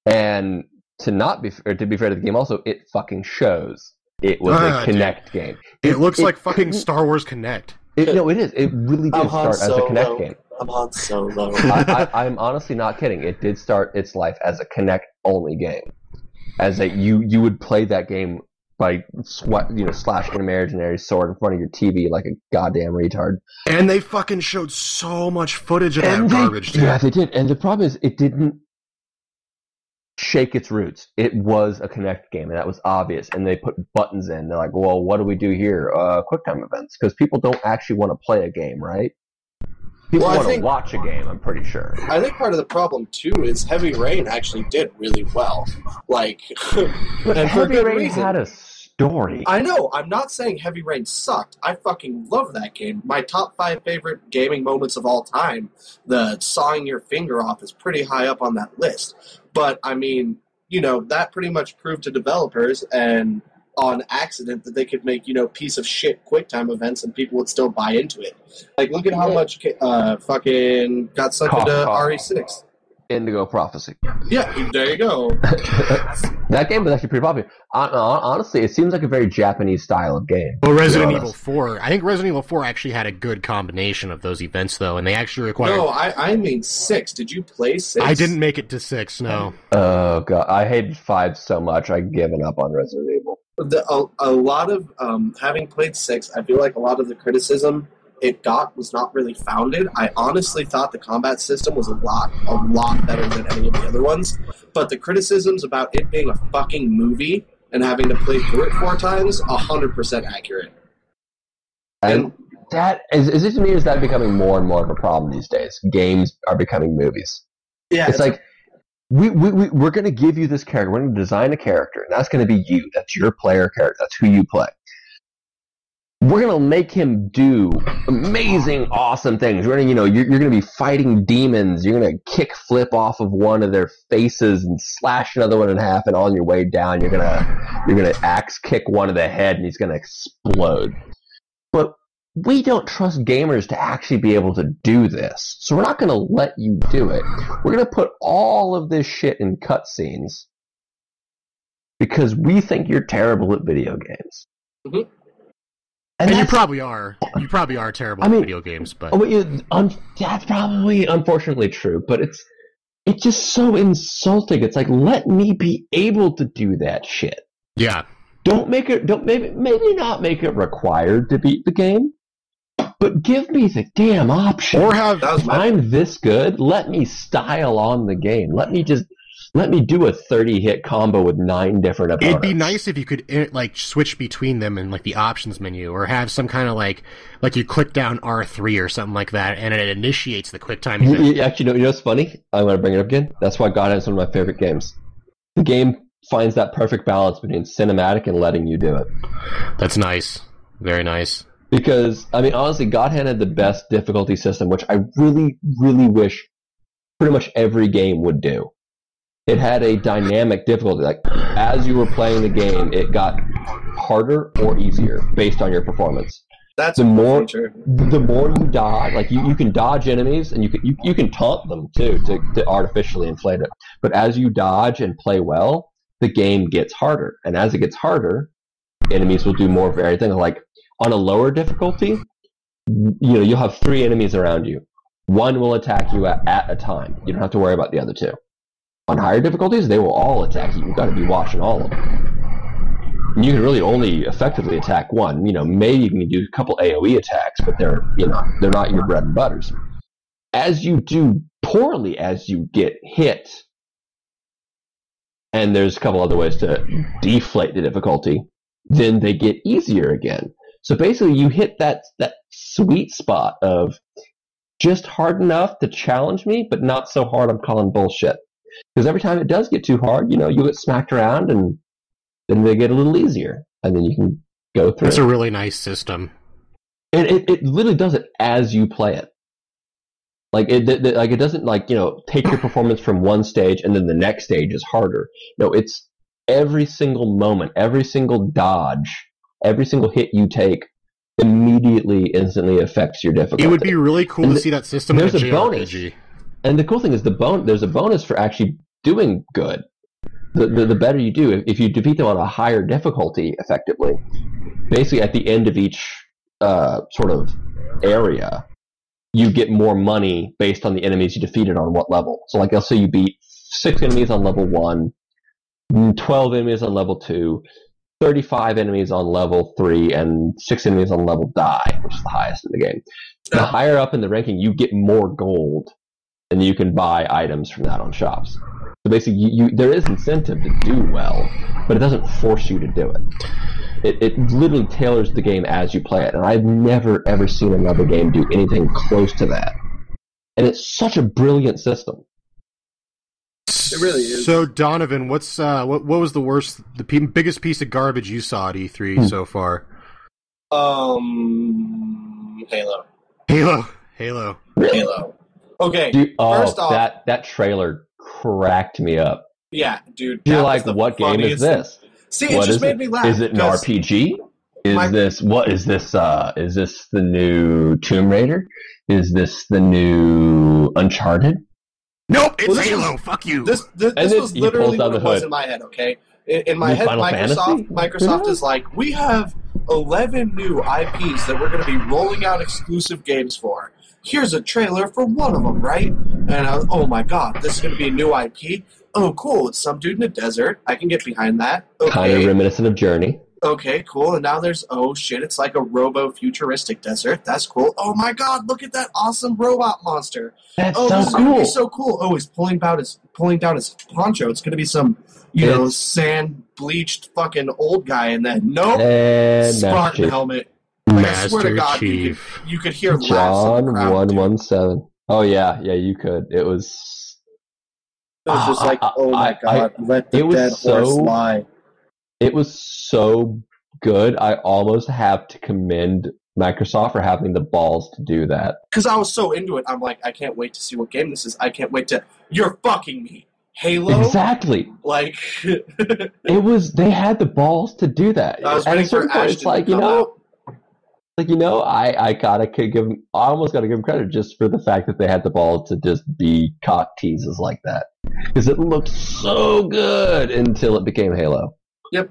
And to be fair to the game, also it fucking shows it was a Kinect game. It looks like fucking Star Wars Kinect. No, it is. It really did start as a Kinect game. I'm Han Solo. I'm honestly not kidding. It did start its life as a Kinect-only game. As a you would play that game by slashing an imaginary sword in front of your TV like a goddamn retard. And they fucking showed so much footage of that garbage, dude. Yeah, they did. And the problem is, it didn't shake its roots. It was a Kinect game, and that was obvious. And they put buttons in. They're like, well, what do we do here? QuickTime events. Because people don't actually want to play a game, right? People want to watch a game, I'm pretty sure. I think part of the problem, too, is Heavy Rain actually did really well. Like, but Heavy Rain had a story. I know. I'm not saying Heavy Rain sucked. I fucking love that game. My top 5 favorite gaming moments of all time, the sawing your finger off, is pretty high up on that list. But, I mean, that pretty much proved to developers and on accident that they could make, piece of shit QuickTime events and people would still buy into it. Like, look at how much fucking got sucked into RE6. Indigo Prophecy. Yeah, there you go. That game was actually pretty popular. Honestly, it seems like a very Japanese style of game. Well, Resident Evil 4. I think Resident Evil 4 actually had a good combination of those events, though, and they actually required... No, I mean 6. Did you play 6? I didn't make it to 6, no. Oh, God. I hated 5 so much, I've given up on Resident Evil. A lot of, having played 6, I feel like a lot of the criticism it got was not really founded. I honestly thought the combat system was a lot better than any of the other ones. But the criticisms about it being a fucking movie and having to play through it 4 times, 100% accurate. And that is it to me, is that becoming more and more of a problem these days? Games are becoming movies. Yeah, it's like we're going to give you this character. We're going to design a character, and that's going to be you. That's your player character. That's who you play. We're going to make him do amazing, awesome things. We're going to, you're going to be fighting demons. You're going to kick flip off of one of their faces and slash another one in half. And on your way down, you're going to axe kick one of the head, and he's going to explode. But we don't trust gamers to actually be able to do this. So we're not going to let you do it. We're going to put all of this shit in cutscenes because we think you're terrible at video games. Mm-hmm. And you probably are. You probably are terrible at video games, but... that's probably unfortunately true, but it's just so insulting. It's like, let me be able to do that shit. Yeah. Maybe not make it required to beat the game, but give me the damn option. Or I'm this good, let me style on the game. Let me do a 30-hit combo with 9 different opponents. It'd be nice if you could switch between them in the options menu, or have some kind of like you click down R3 or something like that, and it initiates the QuickTime event. Actually, you know what's funny? I'm going to bring it up again. That's why God is one of my favorite games. The game finds that perfect balance between cinematic and letting you do it. That's nice. Very nice. Because, honestly, Godhand had the best difficulty system, which I really, really wish pretty much every game would do. It had a dynamic difficulty. Like, as you were playing the game, it got harder or easier based on your performance. That's the more you dodge, like you can dodge enemies, and you can taunt them too to artificially inflate it. But as you dodge and play well, the game gets harder, and as it gets harder, enemies will do more varied things. Like on a lower difficulty, you'll have 3 enemies around you. 1 will attack you at a time. You don't have to worry about the other 2. On higher difficulties, they will all attack you. You've got to be watching all of them. And you can really only effectively attack 1. Maybe you can do a couple AoE attacks, but they're not your bread and butters. As you do poorly, as you get hit, and there's a couple other ways to deflate the difficulty, then they get easier again. So basically, you hit that sweet spot of just hard enough to challenge me, but not so hard I'm calling bullshit. Because every time it does get too hard, you get smacked around, and then they get a little easier, and then you can go through. It's a really nice system. And it literally does it as you play it. Like it doesn't take your performance from one stage and then the next stage is harder. No, it's every single moment, every single dodge, every single hit you take immediately, instantly affects your difficulty. It would be really cool to see that system in a JRPG. Bonus. And the cool thing is there's a bonus for actually doing good. the better you do. If you defeat them on a higher difficulty, effectively, basically at the end of each sort of area, you get more money based on the enemies you defeated on what level. So, like, let's say you beat 6 enemies on level 1, 12 enemies on level 2, 35 enemies on level 3, and 6 enemies on level die, which is the highest in the game. The higher up in the ranking, you get more gold, and you can buy items from that on shops. So basically, there is incentive to do well, but it doesn't force you to do it. It literally tailors the game as you play it, and I've never, ever seen another game do anything close to that. And it's such a brilliant system. It really is. So, Donovan, what was the biggest piece of garbage you saw at E3 so far? Halo. Halo. Really? Halo. Okay, Dude, first off... that trailer cracked me up. Yeah, dude. You're like, what game is this? See, it just made me laugh. Is it an RPG? Is this the new Tomb Raider? Is this the new Uncharted? Nope, it's Halo. Fuck you. This was literally what it was in my head, okay? In my head, Microsoft is like, we have 11 new IPs that we're going to be rolling out exclusive games for. Here's a trailer for one of them, right? And I was, oh my god, this is going to be a new IP? Oh, cool, it's some dude in a desert. I can get behind that. Okay. Kind of reminiscent of Journey. Okay, cool. And now there's, oh shit, it's like a robo-futuristic desert. That's cool. Oh my god, look at that awesome robot monster. That's this so is going to cool. be so cool. Oh, he's pulling down his poncho. It's going to be some, sand-bleached fucking old guy in that. Nope. Spartan helmet. Like, I swear to God, Chief. you could hear laughs John in the crowd, 117. Oh, yeah, you could. It was just like, oh my god, let the dead horse lie. It was so good, I almost have to commend Microsoft for having the balls to do that. Because I was so into it, I'm like, I can't wait to see what game this is. I can't wait to... You're fucking me. Halo? Exactly. Like... they had the balls to do that. I was waiting for Ashton to come out. I almost gotta give them credit just for the fact that they had the balls to just be cock teases like that. Because it looked so good until it became Halo. Yep.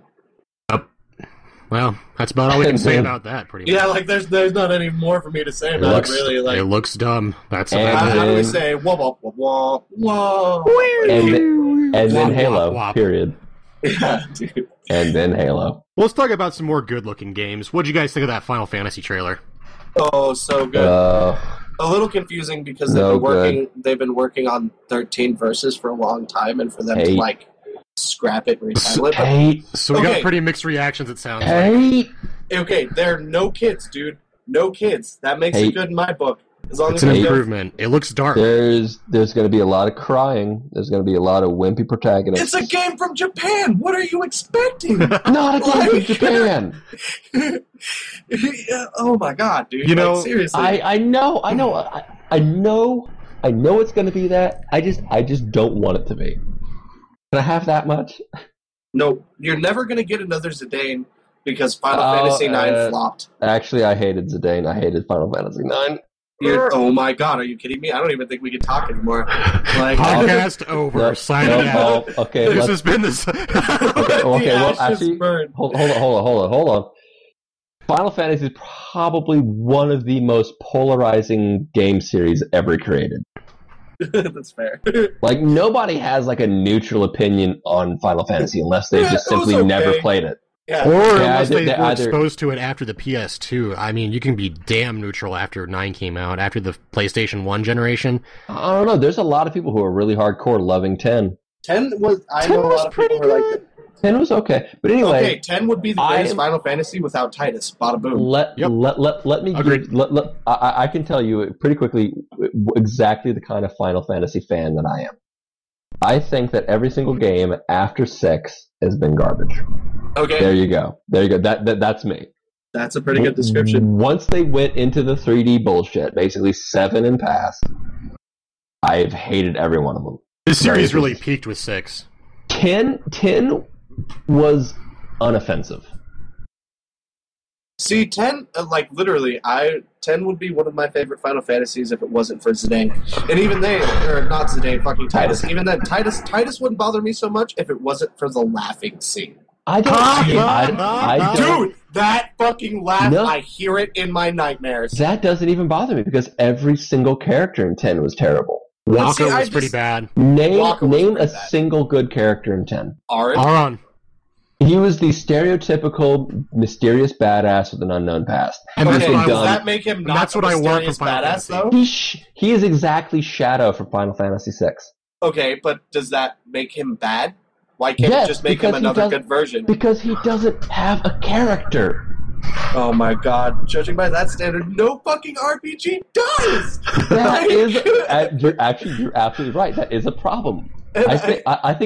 Well, that's about all we can say about that, pretty much. Yeah, like, there's not any more for me to say about it, really. Like, it looks dumb. That's how do we say, whoa, whoa, whoa, whoa, and then Halo, period. Yeah, dude. And then Halo. Well, let's talk about some more good-looking games. What'd you guys think of that Final Fantasy trailer? Oh, so good. A little confusing because they've been working on 13 verses for a long time, and for them to, like, scrap it and retitle it. So we got pretty mixed reactions, it sounds like. Okay, there are no kids, dude. No kids. That makes it good in my book. As long it's as an improvement. It looks dark. There's going to be a lot of crying. There's going to be a lot of wimpy protagonists. It's a game from Japan. What are you expecting? Not a game from Japan. Oh my god, dude! Seriously. I know it's going to be that. I just don't want it to be. Can I have that much? No, you're never going to get another Zidane because Final Fantasy IX flopped. Actually, I hated Zidane. I hated Final Fantasy IX. Oh my god, are you kidding me? I don't even think we can talk anymore. Like, podcast over. Sign it out. Okay, this has been this. okay, well, actually, hold on. Final Fantasy is probably one of the most polarizing game series ever created. That's fair. Like, nobody has like a neutral opinion on Final Fantasy unless they just simply never played it. Yeah. Or unless they were exposed to it after the PS2. I mean, you can be damn neutral after 9 came out, after the PlayStation 1 generation. I don't know. There's a lot of people who are really hardcore loving 10. 10 was... I know a lot of people who are like... 10 was okay. But anyway... Okay, 10 would be the greatest Final Fantasy without Titus. Bada boom. Let me... I can tell you pretty quickly exactly the kind of Final Fantasy fan that I am. I think that every single game after 6 has been garbage. Okay. There you go. That's me. That's a pretty good description. Once they went into the 3D bullshit, basically 7 and past, I've hated every one of them. The series really peaked with 6. 10 was unoffensive. See, 10, like, literally, 10 would be one of my favorite Final Fantasies if it wasn't for Zidane. And even then, or not Zidane, fucking Titus. Even then, Titus wouldn't bother me so much if it wasn't for the laughing scene. I don't. Dude, that fucking laugh, No. I hear it in my nightmares. That doesn't even bother me because every single character in 10 was terrible. Walker was pretty bad. Name pretty a bad. single good character in 10. Aron. He was the stereotypical mysterious badass with an unknown past. And Okay, that's what I does want. that make him not That's what a I want mysterious from Final badass, Fantasy. though? He is exactly Shadow from Final Fantasy VI. Okay, but does that make him bad? Why can't Yes, it just make him because he another doesn't- good version? Because he doesn't have a character. Oh my god, judging by that standard, no fucking RPG does! That is, you're absolutely right. That is a problem. I think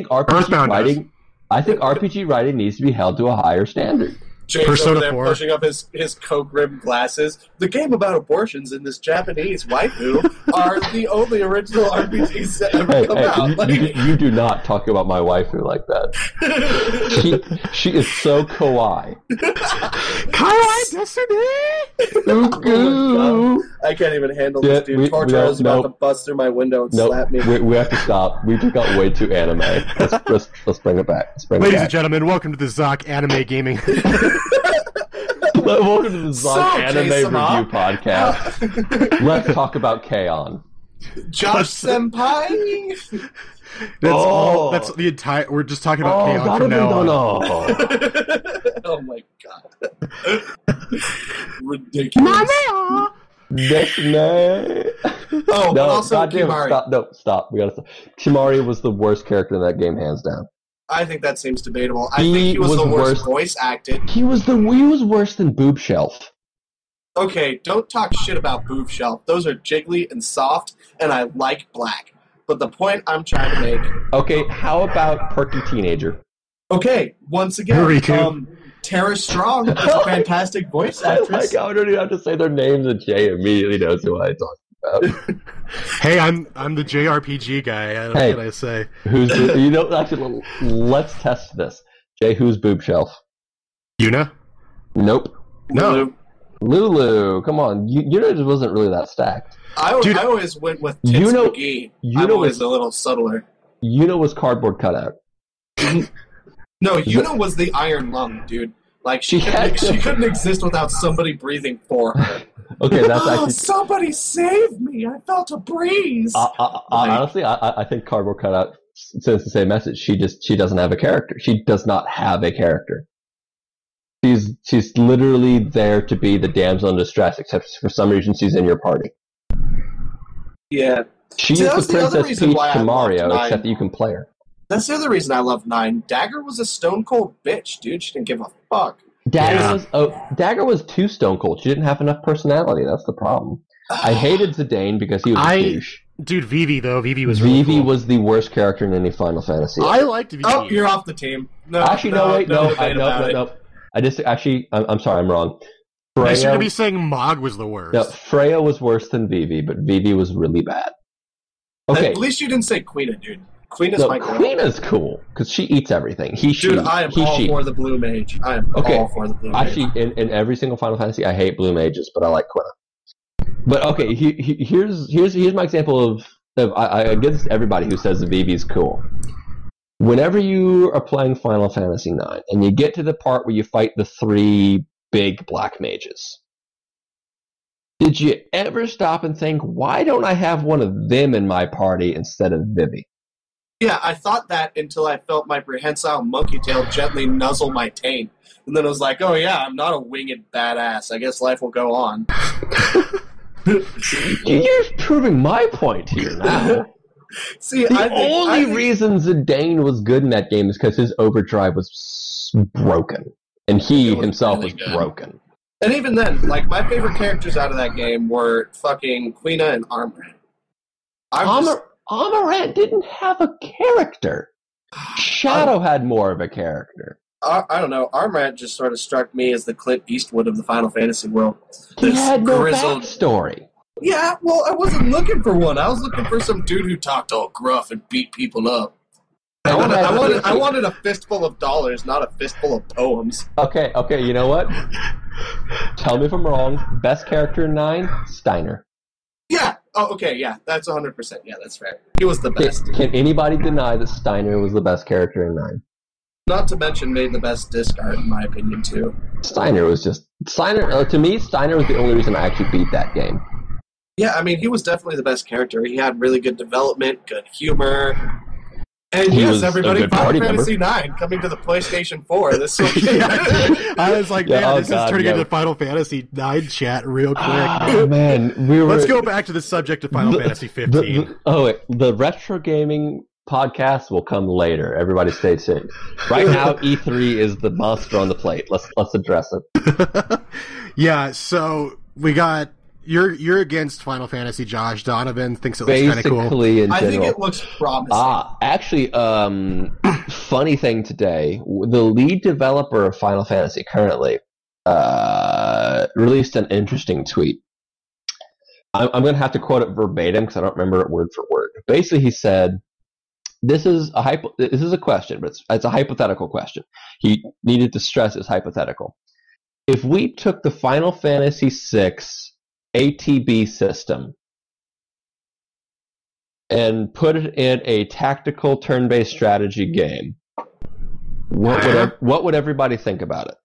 RPG Earthbound writing. I think RPG writing needs to be held to a higher standard. James Persona over there 4. pushing up his coke-rimmed glasses. The game about abortions in this Japanese waifu are the only original RPGs that ever come out. You do not talk about my waifu like that. She is so kawaii. Kawaii Destiny! Ooh. I can't even handle Yeah, this dude. Torture is about to nope. bust through my window and Nope, slap me. we have to stop. We just got way too anime. Let's bring it back. Ladies and gentlemen, welcome to the Zock Anime Gaming. Welcome to the Zock So, Anime Jason, Review Podcast. Let's talk about K-On! Josh Senpai! That's the entire. We're just talking about K-On! From now on. Oh my god. Ridiculous. Oh, but also goddamn, Kimari. Stop. We gotta stop. Kimari was the worst character in that game, hands down. I think that seems debatable. I think he was the worst voice acted. He was worse than Boob Shelf. Okay, don't talk shit about Boob Shelf. Those are jiggly and soft, and I like black. But the point I'm trying to make... Okay, how about Perky Teenager? Okay, once again, Tara Strong is a fantastic voice actress. I don't even have to say their names, and Jay immediately knows who I talk about. Hey, I'm the JRPG guy. What can I say? Actually, let's test this. Jay, who's Boob Shelf? Yuna? Nope. No. Lulu, come on. Yuna just wasn't really that stacked. I always went with Tits McGee. I'm always a little subtler. Yuna was cardboard cutout. No, Yuna was the iron lung, dude. Like, she couldn't exist without somebody breathing for her. Okay, that's actually... Somebody save me! I felt a breeze! Honestly, I think cardboard cutout sends the same message. She doesn't have a character. She does not have a character. She's literally there to be the damsel in distress, except for some reason she's in your party. Yeah. She is the Princess Peach to Mario, except that you can play her. That's the other reason I love 9. Dagger was a stone cold bitch, dude. She didn't give a fuck. Dagger was too stone cold. She didn't have enough personality. That's the problem. I hated Zidane because he was a douche. Dude, Vivi, though. Vivi was really cool. was the worst character in any Final Fantasy. I liked Vivi. Oh, you're off the team. No. I'm sorry, I'm wrong. I should going to be saying Mog was the worst. No, Freya was worse than Vivi, but Vivi was really bad. Okay. At least you didn't say Quina, dude. Quina's my girl. Quina's cool, because she eats everything. I am all for the Blue Mage. I am all for the Blue Mage. Actually, in every single Final Fantasy, I hate Blue Mages, but I like Quina. But okay, here's my example of I give this to everybody who says the Vivi's cool. Whenever you are playing Final Fantasy IX, and you get to the part where you fight the 3 big black mages, did you ever stop and think, why don't I have one of them in my party instead of Vivi? Yeah, I thought that until I felt my prehensile monkey tail gently nuzzle my taint. And then I was like, oh yeah, I'm not a winged badass. I guess life will go on. You're proving my point here now. See, the only reason Zidane was good in that game is because his overdrive was broken. And he himself was broken. And even then, like, my favorite characters out of that game were fucking Quina and Armor. Amarant didn't have a character. Shadow had more of a character. I don't know. Armrat just sort of struck me as the Clint Eastwood of the Final Fantasy world. He had no backstory. Yeah, well, I wasn't looking for one. I was looking for some dude who talked all gruff and beat people up. I wanted a fistful of dollars, not a fistful of poems. Okay, you know what? tell me if I'm wrong. Best character in 9, Steiner. Yeah. Oh, okay. Yeah, that's 100%. Yeah, that's fair. He was the best. Can anybody deny that Steiner was the best character in 9? Not to mention, made the best disc art, in my opinion, too. Steiner was just... to me, Steiner was the only reason I actually beat that game. Yeah, I mean, he was definitely the best character. He had really good development, good humor. And He yes, was a everybody, good Final party Fantasy IX coming to the PlayStation 4 this week. I was like, man, this is turning into Final Fantasy 9 chat real quick. Oh, man. Let's go back to the subject of Final Fantasy 15. The retro gaming podcast will come later. Everybody stay tuned. Right now, E3 is the monster on the plate. Let's address it. Yeah, so we got... You're against Final Fantasy, Josh. Donovan thinks it looks kind of cool. Basically, in general. I think it looks promising. Actually, funny thing today, the lead developer of Final Fantasy currently released an interesting tweet. I'm going to have to quote it verbatim because I don't remember it word for word. Basically, he said, this is a question, but it's a hypothetical question. He needed to stress it's hypothetical. If we took the Final Fantasy VI ATB system and put it in a tactical turn-based strategy game, what would everybody think about it?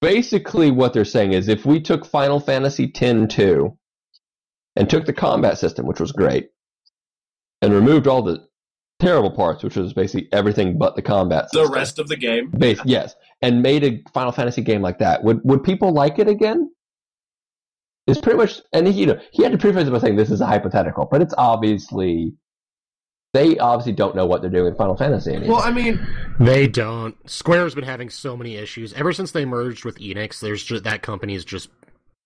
Basically, what they're saying is if we took Final Fantasy X-2 and took the combat system, which was great, and removed all the terrible parts, which was basically everything but the combat system. The rest of the game? Yes. And made a Final Fantasy game like that. Would people like it again? It's pretty much, and he had to preface it by saying this is a hypothetical, but it's they obviously don't know what they're doing in Final Fantasy anymore. Well, I mean, they don't. Square's been having so many issues ever since they merged with Enix. That company has just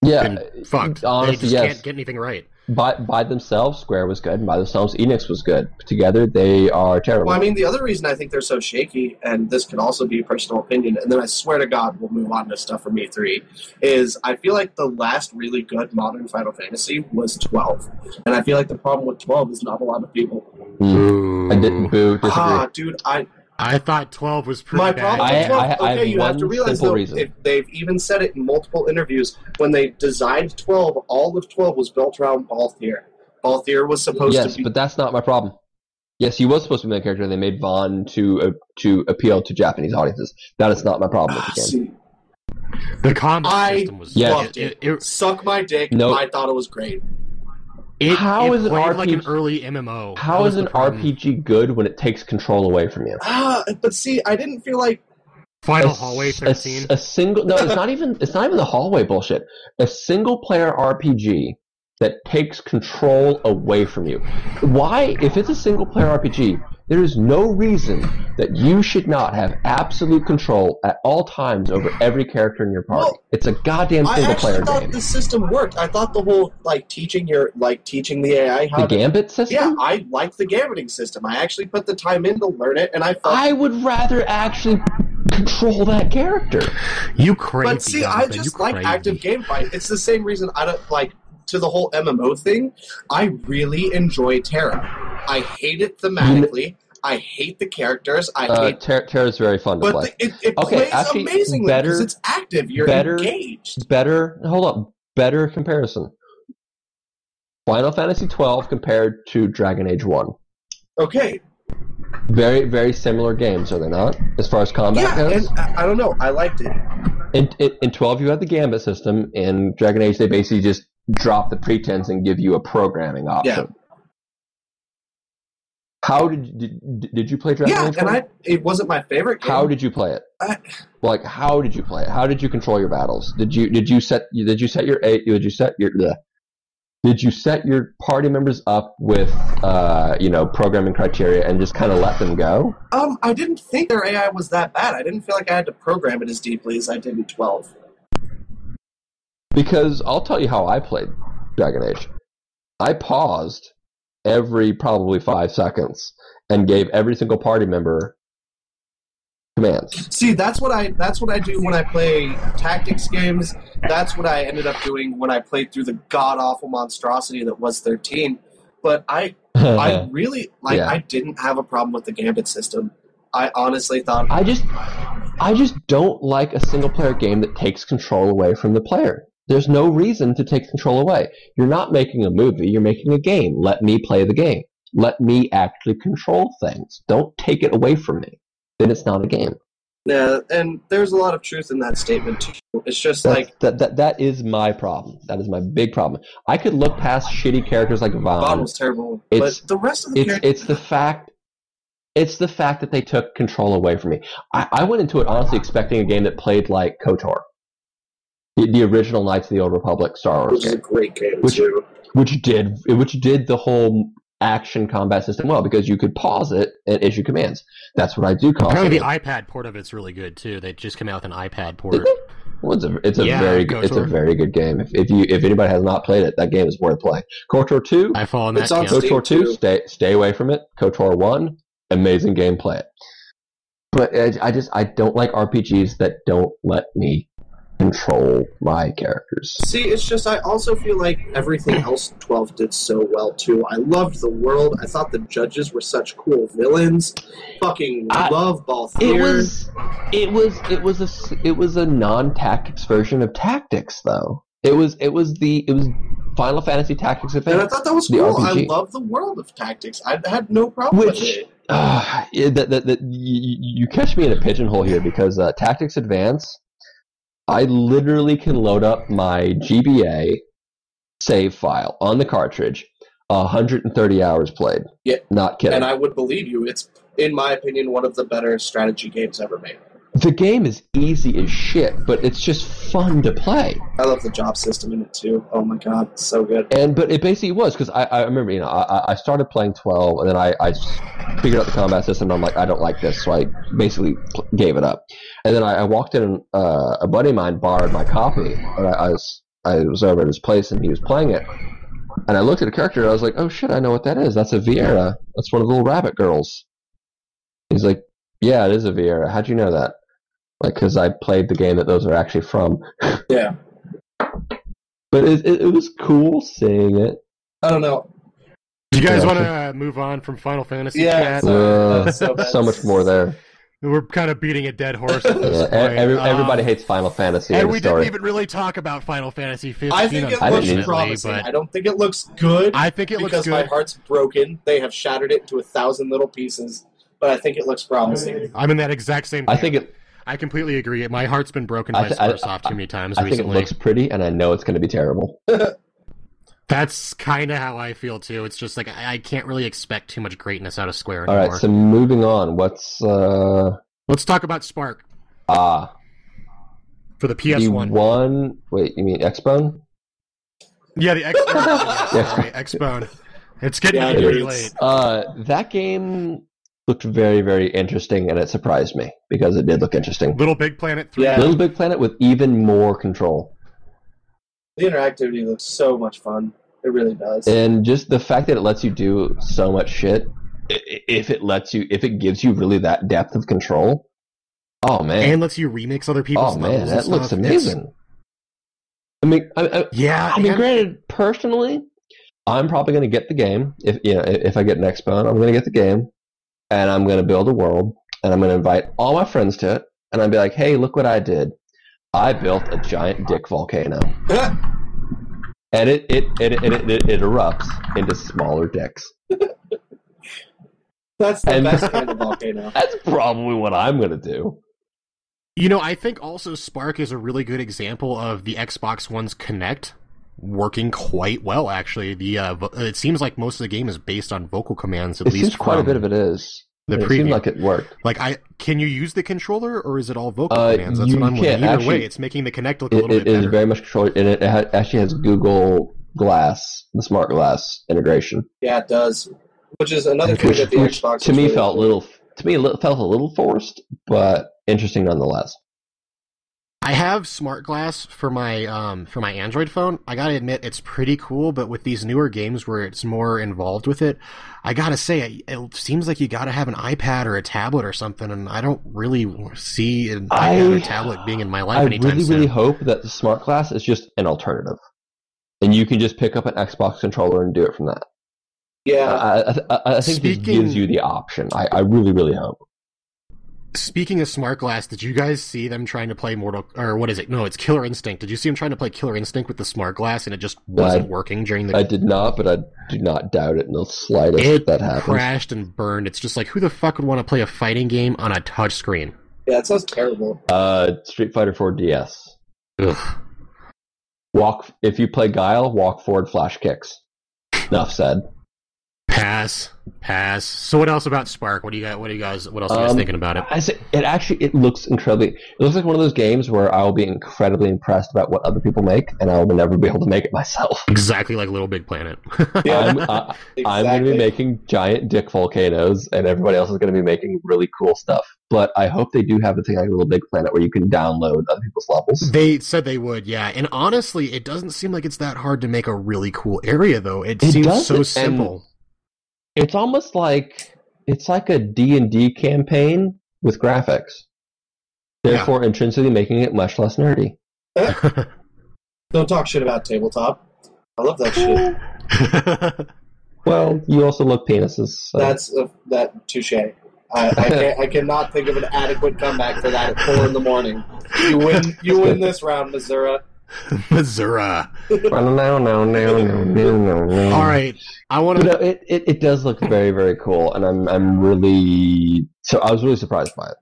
been fucked. Honestly, they just can't get anything right. By themselves, Square was good, and by themselves, Enix was good. Together, they are terrible. Well, I mean, the other reason I think they're so shaky, and this could also be a personal opinion, and then I swear to God we'll move on to stuff from E3, is I feel like the last really good modern Final Fantasy was 12. And I feel like the problem with 12 is not a lot of people. I didn't disagree. Dude, I thought 12 was pretty my bad. problem. I you have to realize though, they've even said it in multiple interviews. When they designed 12, all of 12 was built around Balthier. Balthier was supposed to be. Yes, but that's not my problem. Yes, he was supposed to be the main character. They made Vaughn to appeal to Japanese audiences. That is not my problem with the game. The combat system was. Loved it. Suck my dick. Nope. I thought it was great. How is an RPG like an early MMO? How is an RPG good when it takes control away from you? But see, I didn't feel like Final Hallway 13. A single no, it's not even the hallway bullshit. A single player RPG that takes control away from you. Why? If it's a single player RPG, there is no reason that you should not have absolute control at all times over every character in your party. Well, it's a goddamn single player game. I thought the system worked. I thought the whole teaching the AI how the gambit system. Yeah, I like the gambiting system. I actually put the time in to learn it, and I would rather actually control that character. You crazy? But see, I just like active game fight. It's the same reason I don't like. To the whole MMO thing, I really enjoy Terra. I hate it thematically. I hate the characters. Terra's very fun to play. It plays amazingly because it's active. You're engaged. Hold up. Better comparison. Final Fantasy XII compared to Dragon Age 1. Okay. Very, very similar games, are they not? As far as combat goes? And I don't know. I liked it. In 12, you had the gambit system. In Dragon Age, they basically just drop the pretense and give you a programming option. Yeah. How did you play Dragon Age 1? And it wasn't my favorite game. How did you play it? How did you play it? How did you control your battles? Did you set your party members up with programming criteria and just kind of let them go? I didn't think their AI was that bad. I didn't feel like I had to program it as deeply as I did in 12. Because I'll tell you how I played Dragon Age. I paused every probably 5 seconds and gave every single party member commands. See, that's what I do when I play tactics games. That's what I ended up doing when I played through the god-awful monstrosity that was 13. But I really I didn't have a problem with the gambit system. I honestly thought I I just don't like a single-player game that takes control away from the player. There's no reason to take control away. You're not making a movie, you're making a game. Let me play the game. Let me actually control things. Don't take it away from me. Then it's not a game. Yeah, and there's a lot of truth in that statement, too. It's just that is my problem. That is my big problem. I could look past shitty characters like Vaughn. Vaughn was terrible, but the rest of the characters... It's the fact that they took control away from me. I went into it honestly expecting a game that played like KOTOR. The original Knights of the Old Republic Star Wars game. Which is a great game, too. Which did the whole action combat system well, because you could pause it and issue commands. That's what I do constantly. Apparently the iPad port of it's really good, too. They just came out with an iPad port. Well, it's a very good game. If anybody has not played it, that game is worth playing. KOTOR 2, I fall in that camp. KOTOR 2, stay away from it. KOTOR 1, amazing game, play it. But I don't like RPGs that don't let me control my characters. See, it's just I also feel like everything else 12 did so well too. I loved the world. I thought the judges were such cool villains. Fucking love Balthier. It was a non-tactics version of Tactics though. It was Final Fantasy Tactics Advance. And I thought that was cool. I love the world of Tactics. I had no problem with it. You catch me in a pigeonhole here because Tactics Advance, I literally can load up my GBA save file on the cartridge, 130 hours played. Yeah, not kidding. And I would believe you. It's, in my opinion, one of the better strategy games ever made. The game is easy as shit, but it's just fun to play. I love the job system in it too. Oh my god, so good. But it basically was, because I remember, I started playing 12, and then I figured out the combat system, and I'm like, I don't like this, so I basically gave it up. And then I walked in, and a buddy of mine borrowed my copy, and I was over at his place, and he was playing it. And I looked at a character, and I was like, oh shit, I know what that is. That's a Vieira. That's one of the little rabbit girls. He's like, yeah, it is a Vieira. How'd you know that? Like, because I played the game that those are actually from. Yeah. But it was cool seeing it. I don't know. Do you guys want to move on from Final Fantasy? Yeah. So much more there. We're kind of beating a dead horse at this point. Everybody hates Final Fantasy. And we didn't even really talk about Final Fantasy 15. I think it looks promising. I don't think it looks good. I think it looks good. Because my heart's broken. They have shattered it into 1,000 little pieces. But I think it looks promising. I'm in that exact same camp. I completely agree. My heart's been broken by Squaresoft too many times recently. I think it looks pretty, and I know it's going to be terrible. That's kind of how I feel, too. It's just like, I can't really expect too much greatness out of Square anymore. All right, so moving on. Let's talk about Spark. For the PS1. Wait, you mean X-Bone? Yeah, the X-Bone. Sorry, X-Bone. It's getting pretty late. That game looked very, very interesting, and it surprised me because it did look interesting. Little Big Planet 3. Yeah. Little Big Planet with even more control. The interactivity looks so much fun. It really does. And just the fact that it lets you do so much shit, if it gives you really that depth of control, oh man. And lets you remix other people's levels. Oh man, that looks amazing. I mean, granted, personally, I'm probably going to get the game. If I get an X-Bone, I'm going to get the game. And I'm going to build a world, and I'm going to invite all my friends to it, and I'll be like, hey, look what I did. I built a giant dick volcano. And it erupts into smaller dicks. That's the best kind of volcano. That's probably what I'm going to do. I think also Spark is a really good example of the Xbox One's Kinect working quite well, actually. It seems like most of the game is based on vocal commands, at least quite a bit of it is. It seemed like it worked. Can you use the controller, or is it all vocal commands? That's what I'm wondering. Either way, it's making the Kinect look a little bit better. It is very much controlled, and it actually has Google Glass, the smart glass integration. Yeah, it does. Which is another thing that the Xbox to me felt a little forced, but interesting nonetheless. I have Smart Glass for my Android phone. I gotta admit, it's pretty cool, but with these newer games where it's more involved with it, I gotta say, it seems like you gotta have an iPad or a tablet or something, and I don't really see an iPad or tablet being in my life anytime soon. I really hope that the Smart Glass is just an alternative, and you can just pick up an Xbox controller and do it from that. Yeah. I think this gives you the option. I really, really hope. Speaking of Smart Glass, did you guys see them trying to play it's Killer Instinct. Did you see them trying to play Killer Instinct with the Smart Glass and it just wasn't working during the... I did not, but I do not doubt it in the slightest that happened. It crashed and burned. It's just like, who the fuck would want to play a fighting game on a touchscreen? Yeah, it sounds terrible. Street Fighter 4 DS. Ugh. If you play Guile, walk forward flash kicks. Enough said. Pass. So what else about Spark? What else are you guys thinking about it? It looks incredibly... It looks like one of those games where I will be incredibly impressed about what other people make, and I will never be able to make it myself. Exactly like Little Big Planet. Yeah, I'm going to be making giant dick volcanoes, and everybody else is going to be making really cool stuff. But I hope they do have a thing like Little Big Planet where you can download other people's levels. They said they would, yeah. And honestly, it doesn't seem like it's that hard to make a really cool area, though. It seems so simple. It's almost like a D&D campaign with graphics. Therefore, intrinsically making it much less nerdy. Don't talk shit about tabletop. I love that shit. Well, you also love penises. So. That touche. I cannot think of an adequate comeback for that at 4 in the morning. You win this round, Missouri. Missouri. No. All right, I want to. It does look very, very cool, and I'm really I was really surprised by it.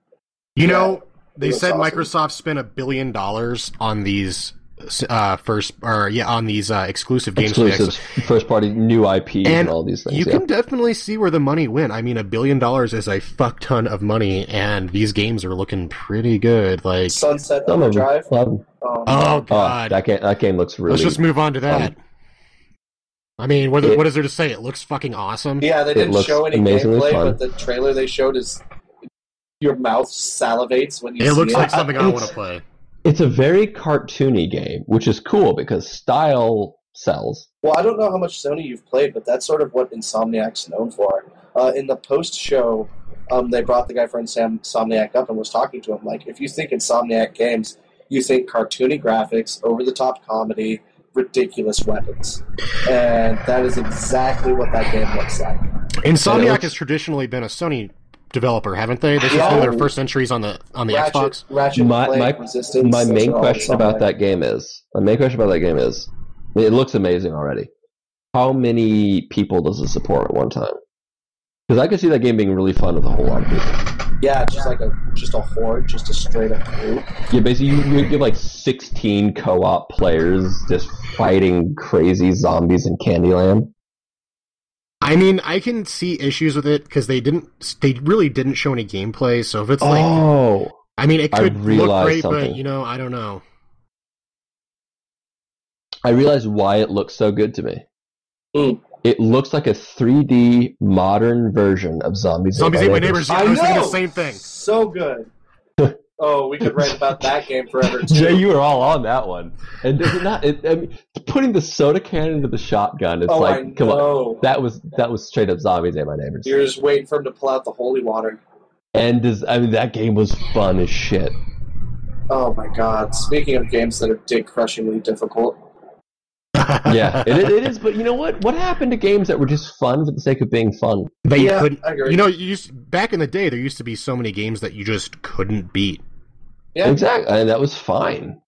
They said awesome. Microsoft spent $1 billion on these exclusive games, exclusives, first party new IPs, and all these things. You can definitely see where the money went. I mean, $1 billion is a fuck ton of money, and these games are looking pretty good. Like Sunset Overdrive. Oh god, that game looks really. Let's just move on to that. I mean, what is there to say? It looks fucking awesome. Yeah, they didn't show any gameplay, but the trailer they showed is your mouth salivates when you see it. It looks like something I want to play. It's a very cartoony game, which is cool because style sells. Well, I don't know how much Sony you've played, but that's sort of what Insomniac's known for. In the post-show, they brought the guy from Insomniac up and was talking to him. Like, if you think Insomniac games, you think cartoony graphics, over-the-top comedy, ridiculous weapons. And that is exactly what that game looks like. Insomniac has traditionally been a Sony developer, haven't they? This is one of their first entries on the Xbox. My main question about that game is, it looks amazing already. How many people does it support at one time? Because I could see that game being really fun with a whole lot of people. Yeah, just a horde, just a straight up group. Yeah, basically you get like 16 co-op players just fighting crazy zombies in Candyland. I mean, I can see issues with it because they really didn't show any gameplay. So if it's like, I mean, it could look great, something. but I don't know. I realized why it looks so good to me. It looks like a 3D modern version of Zombies Ate My Neighbors. I was thinking the same thing. So good. Oh, we could write about that game forever, too. Jay, you were all on that one. And does it not? I mean, putting the soda can into the shotgun, it's like, come on. That was straight up Zombies Ate My Neighbors. You're just waiting for him to pull out the holy water. And that game was fun as shit. Oh my god. Speaking of games that are dick-crushingly difficult. Yeah, it is, but you know what? What happened to games that were just fun for the sake of being fun? I agree. Back in the day, there used to be so many games that you just couldn't beat. Yeah, exactly, and that was fine.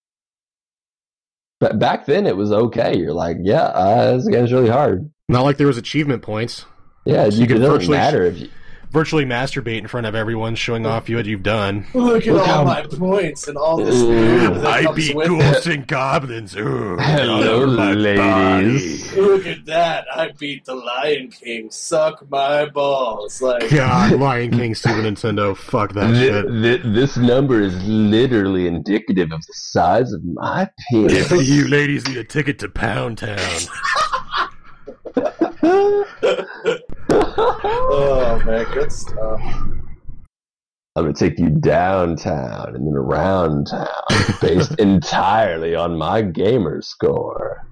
But back then, it was okay. You're like, this game's really hard. Not like there was achievement points. Yeah, it doesn't matter if you virtually masturbate in front of everyone, showing off what you've done. Look at all my points and all this food that I comes beat with ghosts it. and goblins. Ooh, hello, ladies. Look at that! I beat the Lion King. Suck my balls. Like God, Lion King, Super Nintendo. Fuck that shit. This number is literally indicative of the size of my penis. If you ladies need a ticket to Pound Town. Oh man, good stuff. I'm gonna take you downtown and then around town, based entirely on my gamer score.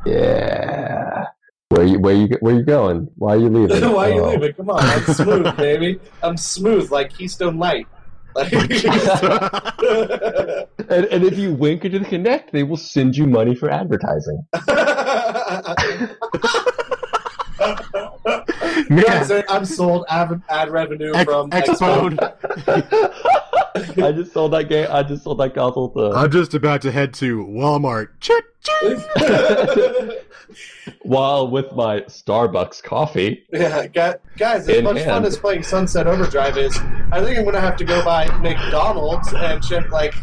Yeah. Where you going? Why are you leaving? Why are you leaving? Come on, I'm smooth, baby. I'm smooth like Keystone Light. Like and if you wink into the Kinect, they will send you money for advertising. Guys, I'm sold. Ad revenue from Xbone. I just sold that game. I just sold that console to. I'm just about to head to Walmart. While with my Starbucks coffee. Yeah, guys, as much fun as playing Sunset Overdrive is, I think I'm going to have to go buy McDonald's and check, like,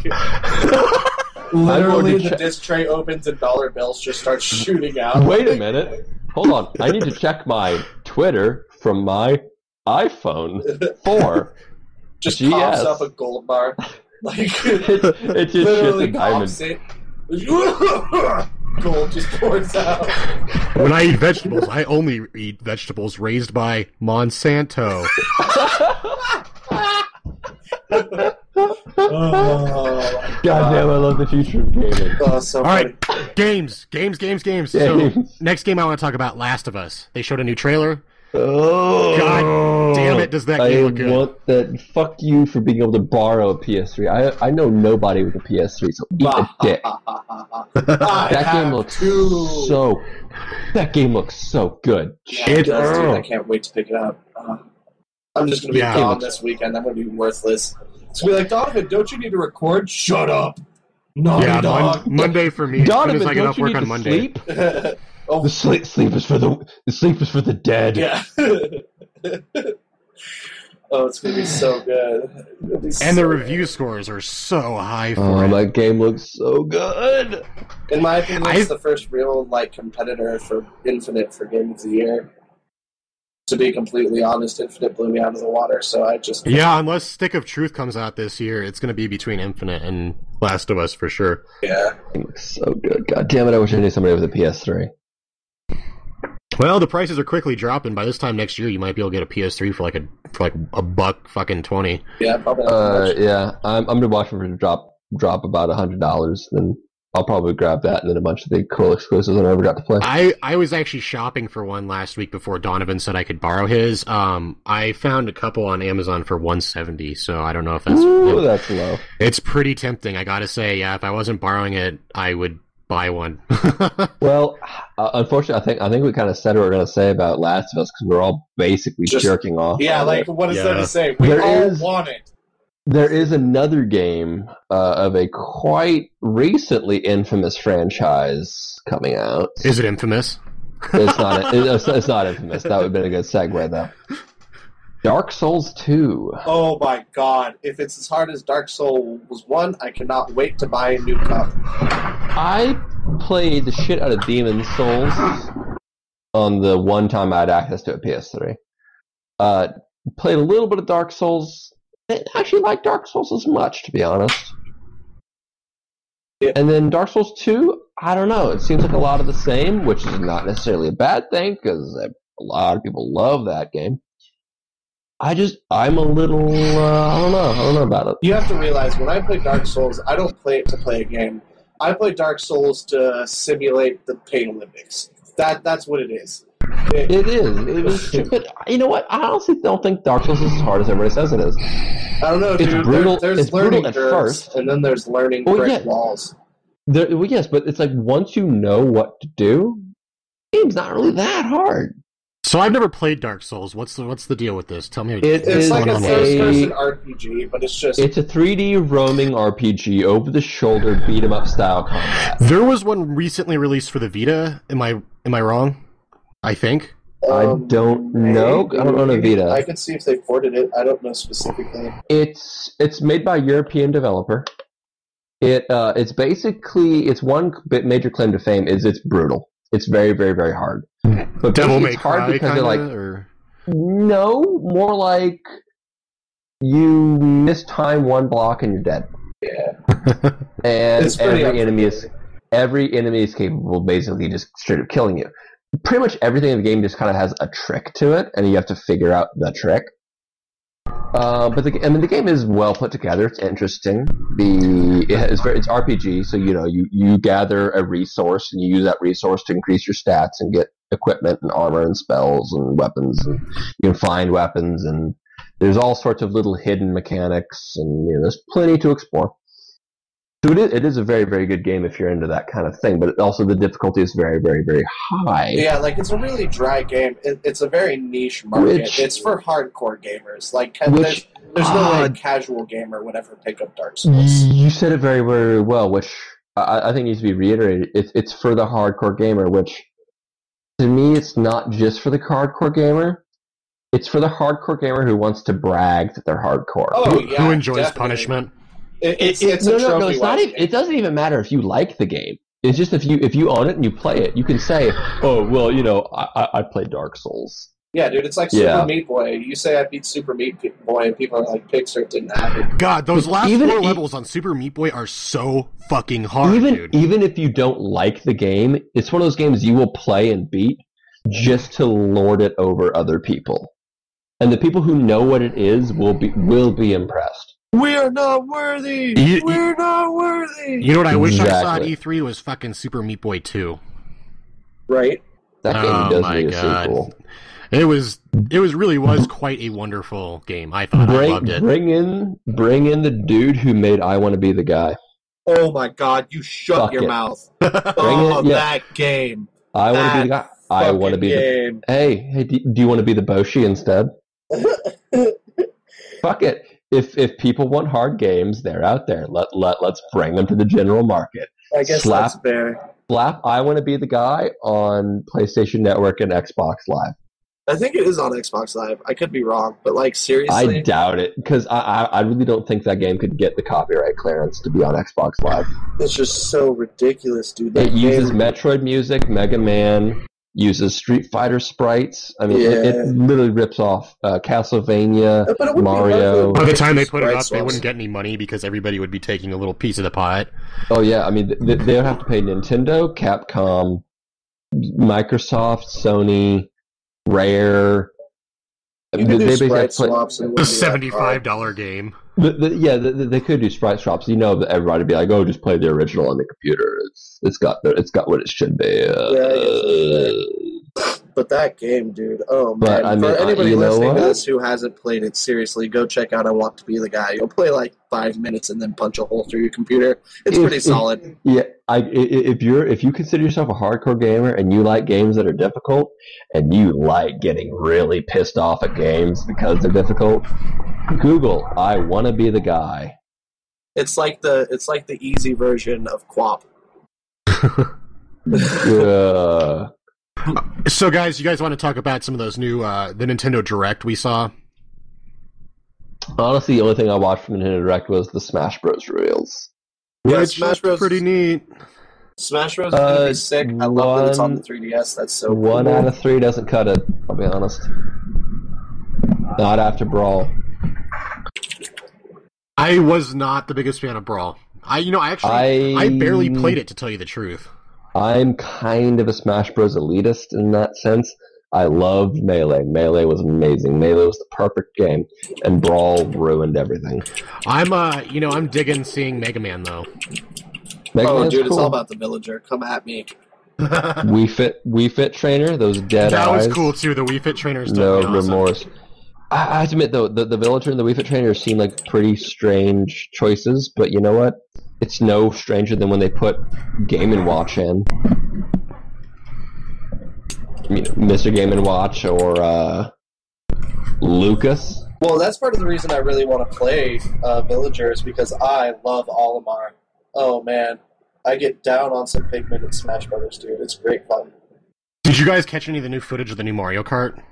literally the disc tray opens and dollar bills just start shooting out. Wait a minute. Hold on. I need to check my Twitter from my iPhone 4. Just pops up a gold bar. Like, it just literally pops it. Gold just pours out. When I eat vegetables, I only eat vegetables raised by Monsanto. Oh, God damn, I love the future of gaming. Oh, so All funny. right, games. So, next game I want to talk about, Last of Us. They showed a new trailer. Oh, God damn it, does that game look good? I want that. Fuck you for being able to borrow a PS3. I know nobody with a PS3, so eat a dick. That game looks so good. Yeah, it does, dude. I can't wait to pick it up. I'm just going to be gone this weekend. I'm going to be worthless. It's going to be like, Donovan, don't you need to record? Shut up. Naughty dog. Monday for me. Donovan, as I get don't off you work need on to Monday. sleep? The sleep is for the dead. Yeah. Oh, it's going to be so good. And the review scores are so high for it. That game looks so good. In my opinion, it's the first real competitor for Infinite for Game of the Year. To be completely honest, Infinite blew me out of the water, so I just... Yeah, unless Stick of Truth comes out this year, it's going to be between Infinite and Last of Us for sure. Yeah. It looks so good. God damn it, I wish I knew somebody with a PS3. Well, the prices are quickly dropping. By this time next year, you might be able to get a PS3 for like $1.20. Yeah, probably. Yeah, I'm gonna watch for it to drop about $100, then I'll probably grab that and then a bunch of the cool exclusives I never got to play. I was actually shopping for one last week before Donovan said I could borrow his. I found a couple on Amazon for $170, so I don't know if that's... Ooh, that's low. It's pretty tempting, I gotta say. Yeah, if I wasn't borrowing it, I would buy one. Well, unfortunately, I think we kind of said what we're going to say about Last of Us because we're all basically jerking off. Yeah, what is there to say? We all want it. There is another game of a quite recently infamous franchise coming out. Is it infamous? It's not. It's not infamous. That would have been a good segue, though. Dark Souls 2. Oh my god. If it's as hard as Dark Souls 1, I cannot wait to buy a new cup. I played the shit out of Demon's Souls on the one time I had access to a PS3. Played a little bit of Dark Souls. I didn't actually like Dark Souls as much, to be honest. Yeah. And then Dark Souls 2, I don't know. It seems like a lot of the same, which is not necessarily a bad thing, because a lot of people love that game. I'm a little, I don't know about it. You have to realize, when I play Dark Souls, I don't play it to play a game. I play Dark Souls to simulate the Pain Olympics. That's what it is. It is. But you know what? I honestly don't think Dark Souls is as hard as everybody says it is. I don't know, dude. It's brutal. There's learning curves, first, and then there's learning brick walls. Yes, but it's like once you know what to do, the game's not really that hard. So I've never played Dark Souls. What's the deal with this? Tell me. It's like a first-person RPG, but it's just... It's a 3D roaming RPG, over-the-shoulder, beat-em-up style combat. There was one recently released for the Vita. Am I wrong? I think. I don't know. I don't own a Vita. I can see if they ported it. I don't know specifically. It's made by a European developer. It's basically... Its one major claim to fame is it's brutal. It's very, very, very hard. But Devil May it's hard Cry because kinda, no, more like you miss time one block and you're dead. Yeah. And every enemy is capable of basically just straight up killing you. Pretty much everything in the game just kind of has a trick to it, and you have to figure out the trick. But the game is well put together. It's interesting. It's RPG, so you gather a resource and you use that resource to increase your stats and get equipment and armor and spells and weapons, and you can find weapons, and there's all sorts of little hidden mechanics, and there's plenty to explore. So it is a very, very good game if you're into that kind of thing, but also the difficulty is very, very, very high. Yeah, like it's a really dry game. It's a very niche market. It's for hardcore gamers. Like there's no way a casual gamer would ever pick up Dark Souls. You said it very, very well, which I think needs to be reiterated. It's for the hardcore gamer, which to me, it's not just for the hardcore gamer. It's for the hardcore gamer who wants to brag that they're hardcore. Oh, yeah, who enjoys definitely. punishment. It's a trophy. It's not even, it doesn't even matter if you like the game. It's just if you own it and you play it, you can say, "Oh, well, I play Dark Souls." Yeah, dude, it's like Super Meat Boy. You say I beat Super Meat Boy, and people are like, Pixar didn't happen. God, those last 4 levels on Super Meat Boy are so fucking hard, dude. Even if you don't like the game, it's one of those games you will play and beat just to lord it over other people. And the people who know what it is will be impressed. We are not worthy! We're not worthy! You know what I wish I saw at E3 was fucking Super Meat Boy 2. Right? That game does need a sequel. It was quite a wonderful game. I thought I loved it. Bring in the dude who made I Want to Be the Guy. Oh my god, you shut your mouth. That game. I want to be the guy. I want to be the... Hey, do you want to be the Boshi instead? Fuck it. If people want hard games, they're out there. Let's bring them to the general market. I guess that's fair. Slap I Want to Be the Guy on PlayStation Network and Xbox Live. I think it is on Xbox Live. I could be wrong, but like seriously, I doubt it because I really don't think that game could get the copyright clearance to be on Xbox Live. It's just so ridiculous, dude. It uses Metroid music, Mega Man, uses Street Fighter sprites. I mean, it literally rips off Castlevania, Mario. By the time they put it up, they wouldn't get any money because everybody would be taking a little piece of the pie. Oh yeah, I mean they would have to pay Nintendo, Capcom, Microsoft, Sony, Rare. They basically swaps. A $75 game. They could do sprite swaps. You know, that everybody would be like, "Oh, just play the original on the computer. It's got what it should be." But that game, dude. Oh man! For anybody listening to this who hasn't played it, seriously, go check out I Want to Be the Guy. You'll play like 5 minutes and then punch a hole through your computer. It's pretty solid. Yeah, if you consider yourself a hardcore gamer and you like games that are difficult and you like getting really pissed off at games because they're difficult, Google I Want to Be the Guy. It's like the easy version of QWOP. So, guys, you guys want to talk about some of those new the Nintendo Direct we saw? Honestly, the only thing I watched from Nintendo Direct was the Smash Bros. Reels. Yeah, Smash Bros. Pretty neat. Smash Bros. is going to be sick. I love that it's on the 3DS. That's so cool. 1 out of 3 doesn't cut it, I'll be honest. Not after Brawl. I was not the biggest fan of Brawl. I barely played it, to tell you the truth. I'm kind of a Smash Bros. Elitist in that sense. I loved Melee. Melee was amazing. Melee was the perfect game, and Brawl ruined everything. I'm digging seeing Mega Man though. It's all about the villager. Come at me. Wii Fit trainer, those dead eyes. That was cool too. The Wii Fit trainers. No remorse. I have to admit though, the villager and the Wii Fit trainer seem like pretty strange choices, but you know what? It's no stranger than when they put Game & Watch in. Mr. Game & Watch or Lucas. Well, that's part of the reason I really want to play Villager is because I love Olimar. Oh, man. I get down on some Pigment in Smash Brothers, dude. It's great fun. Did you guys catch any of the new footage of the new Mario Kart?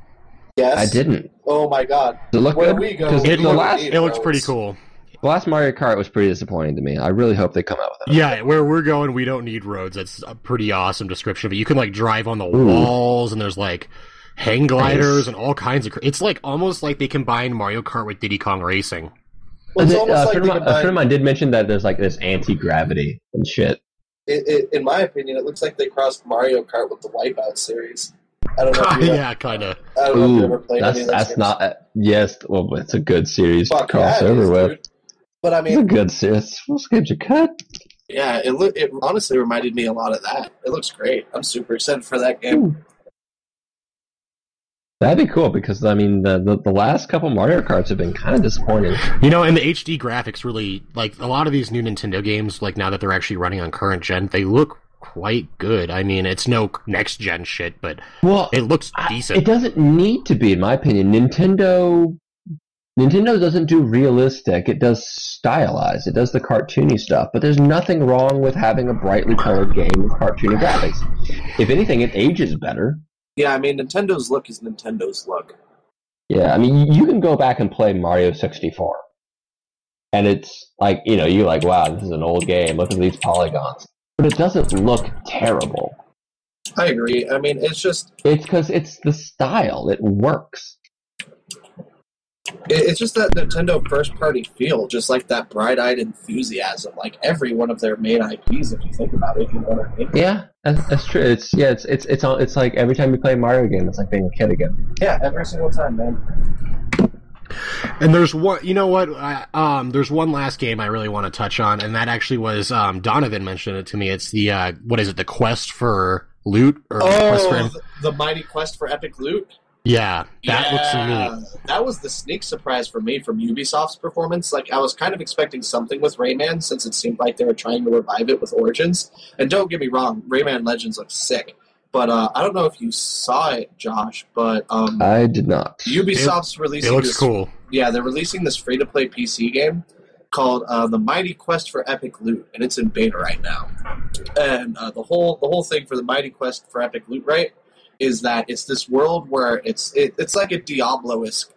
Yes. I didn't. Oh, my God. Does it look good? We go, it looks pretty cool. The last Mario Kart was pretty disappointing to me. I really hope they come out with it. Yeah, where we're going, we don't need roads. That's a pretty awesome description of it. You can, drive on the walls, and there's, hang gliders and all kinds of... It's, almost like they combined Mario Kart with Diddy Kong Racing. Well, a friend of mine did mention that there's, this anti-gravity and shit. In my opinion, it looks like they crossed Mario Kart with the Wipeout series. I don't know if yeah, kind of. I don't know if you ever played any of those games. Not... Yes, well, it's a good series to cross over with. But I mean, it's a good series. Those games are cut. Yeah, it honestly reminded me a lot of that. It looks great. I'm super excited for that game. That'd be cool because I mean the last couple Mario Karts have been kind of disappointing. You know, and the HD graphics really, like, a lot of these new Nintendo games, like, now that they're actually running on current gen, they look quite good. I mean, it's no next gen shit, but it looks decent. It doesn't need to be, in my opinion. Nintendo doesn't do realistic. It does stylized. It does the cartoony stuff. But there's nothing wrong with having a brightly colored game with cartoony graphics. If anything, it ages better. Yeah, I mean, Nintendo's look is Nintendo's look. Yeah, I mean, you can go back and play Mario 64. And it's like, you know, you're like, wow, this is an old game. Look at these polygons. But it doesn't look terrible. I agree. I mean, it's just... It's because it's the style. It works. It's just that Nintendo first-party feel, just like that bright-eyed enthusiasm, like every one of their main IPs, if you think about it, you know what I mean? Yeah, that's true. It's like every time you play a Mario game, it's like being a kid again. Yeah, every single time, man. And there's one, you know what? There's one last game I really want to touch on, and that actually was Donovan mentioned it to me. It's the what is it? The Quest for Loot or the mighty quest for epic loot. Yeah, that looks neat. That was the sneak surprise for me from Ubisoft's performance. Like, I was kind of expecting something with Rayman, since it seemed like they were trying to revive it with Origins. And don't get me wrong, Rayman Legends looks sick. But I don't know if you saw it, Josh, but I did not. Ubisoft's releasing. It looks cool. Yeah, they're releasing this free-to-play PC game called The Mighty Quest for Epic Loot, and it's in beta right now. And the whole thing for The Mighty Quest for Epic Loot, right, is that it's this world where it's like a Diablo-esque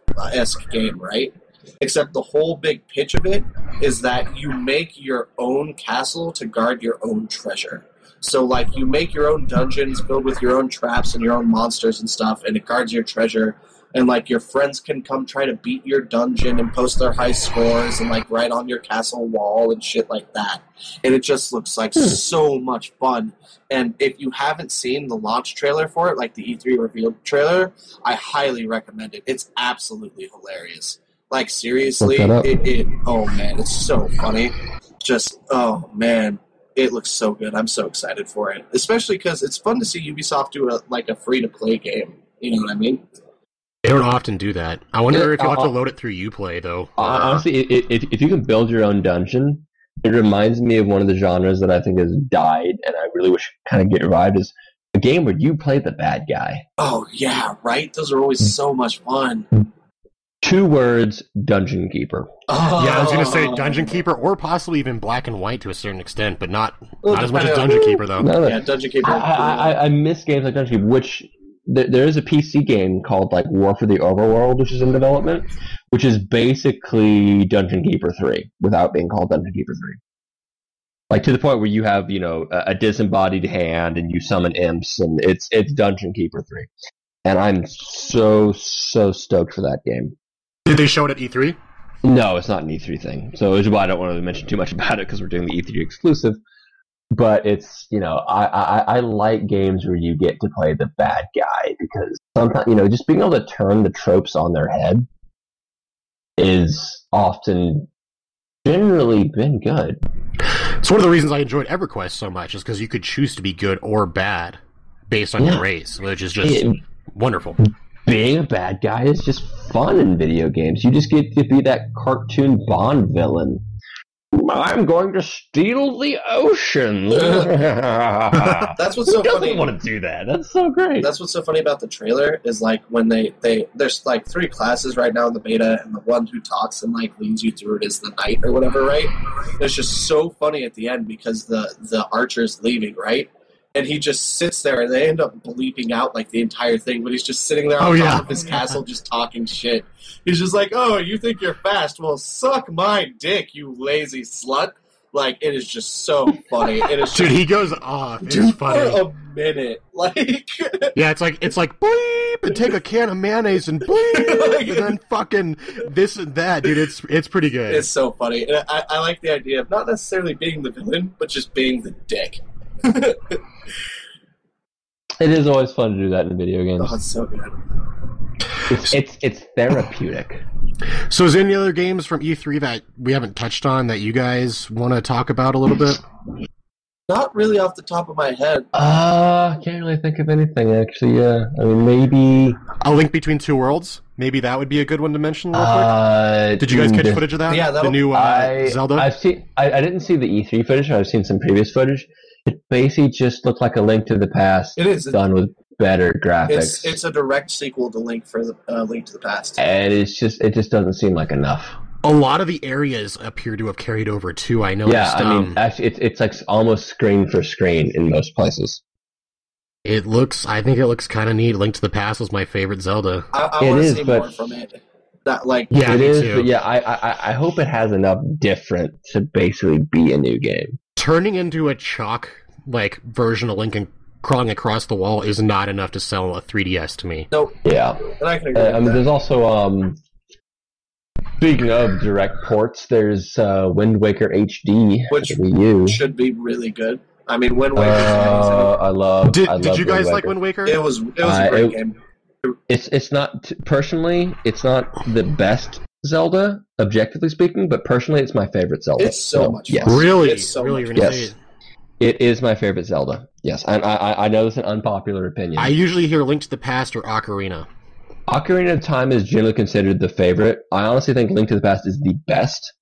game, right? Except the whole big pitch of it is that you make your own castle to guard your own treasure. So, like, you make your own dungeons filled with your own traps and your own monsters and stuff, and it guards your treasure. And, like, your friends can come try to beat your dungeon and post their high scores and, like, write on your castle wall and shit like that. And it just looks like so much fun. And if you haven't seen the launch trailer for it, like the E3 reveal trailer, I highly recommend it. It's absolutely hilarious. Like, seriously, oh, man, it's so funny. Just, oh, man. It looks so good. I'm so excited for it. Especially because it's fun to see Ubisoft do a free-to-play game. You know what I mean? They don't often do that. I wonder if you'll have to load it through Uplay, though. Honestly, if you can build your own dungeon, it reminds me of one of the genres that I think has died, and I really wish kind of get revived, is a game where you play the bad guy. Oh, yeah, right? Those are always so much fun. 2 words, Dungeon Keeper. Oh. Yeah, I was going to say Dungeon Keeper, or possibly even Black and White to a certain extent, but not as much as Dungeon Keeper, though. Yeah, Dungeon Keeper. I miss games like Dungeon Keeper, which there is a PC game called like War for the Overworld, which is in development, which is basically Dungeon Keeper 3 without being called Dungeon Keeper 3. Like, to the point where you have, you know, a disembodied hand and you summon imps, and it's Dungeon Keeper 3. And I'm so stoked for that game. Did they show it at E3? No, it's not an E3 thing. So it's why I don't want to mention too much about it because we're doing the E3 exclusive. But it's, you know, I like games where you get to play the bad guy because sometimes, you know, just being able to turn the tropes on their head is often generally been good. It's one of the reasons I enjoyed EverQuest so much is because you could choose to be good or bad based on your race, which is just wonderful. Being a bad guy is just fun in video games. You just get to be that cartoon Bond villain. I'm going to steal the ocean. That's what's so Who funny. doesn't want to do that? That's so great. That's what's so funny about the trailer is like when there's like 3 classes right now in the beta, and the one who talks and like leads you through it is the knight or whatever, right? It's just so funny at the end because the archer's leaving, right? And he just sits there, and they end up bleeping out like the entire thing, but he's just sitting there on top of his castle just talking shit. He's just like, oh, you think you're fast? Well, suck my dick, you lazy slut. Like, it is just so funny. It is Dude, he goes off. It's funny. For a minute. Like, yeah, it's like bleep, and take a can of mayonnaise and bleep, and then fucking this and that, dude. It's pretty good. It's so funny. And I like the idea of not necessarily being the villain, but just being the dick. It is always fun to do that in video games. Oh, it's so good. It's therapeutic. So is there any other games from E3 that we haven't touched on that you guys want to talk about a little bit? Not really off the top of my head. I can't really think of anything, actually, yeah. I mean, maybe... A Link Between Two Worlds? Maybe that would be a good one to mention real quick. Did you guys catch footage of that? Yeah, the new Zelda? I didn't see the E3 footage, I've seen some previous footage. It basically just looked like a Link to the Past. It is. Done with better graphics. It's a direct sequel to Link for the Link to the Past. And it just doesn't seem like enough. A lot of the areas appear to have carried over too. I noticed. Yeah, I mean, actually, it's like almost screen for screen in most places. I think it looks kind of neat. Link to the Past was my favorite Zelda. I want to see more from it. It is, too. But yeah, I hope it has enough different to basically be a new game. Turning into a chalk version of Link and crawling across the wall is not enough to sell a 3DS to me. Nope. Yeah. And I can agree with that. There's also speaking of direct ports, there's Wind Waker HD, which Wii U. should be really good. I mean, Wind Waker is amazing. Did you guys like Wind Waker? It was a great game. It's not personally, it's not the best Zelda, objectively speaking, but personally, it's my favorite Zelda. It's so much fun. Yes. Really? It's so really? much Yes. fun. It? It is my favorite Zelda. Yes, and I know it's an unpopular opinion. I usually hear Link to the Past or Ocarina. Ocarina of Time is generally considered the favorite. I honestly think Link to the Past is the best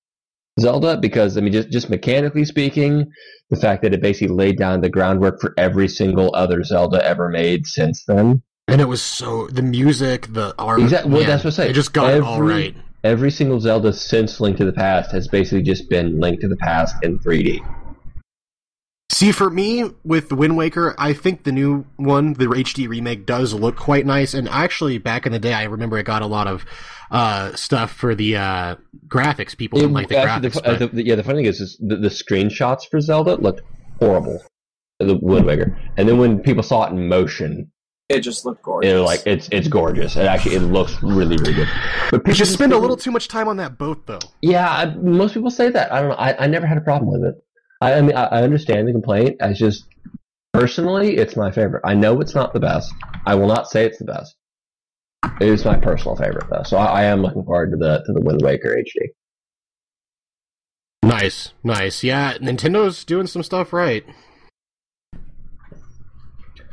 Zelda because, I mean, just mechanically speaking, the fact that it basically laid down the groundwork for every single other Zelda ever made since then. And it was the music, the art. Exactly. Well, that's what I say. It just got it all right. Every single Zelda since Link to the Past has basically just been Link to the Past in 3D. See, for me, with Wind Waker, I think the new one, the HD remake, does look quite nice. And actually, back in the day, I remember it got a lot of stuff for the graphics. People didn't like the graphics. The funny thing is the screenshots for Zelda looked horrible. The Wind Waker. And then when people saw it in motion, it just looked gorgeous. It's gorgeous. It looks really, really good. But you just spend a little too much time on that boat, though. Yeah, most people say that. I don't know. I never had a problem with it. I mean, I understand the complaint. I just, personally, it's my favorite. I know it's not the best. I will not say it's the best. It is my personal favorite, though. So I am looking forward to the Wind Waker HD. Nice. Yeah, Nintendo's doing some stuff right.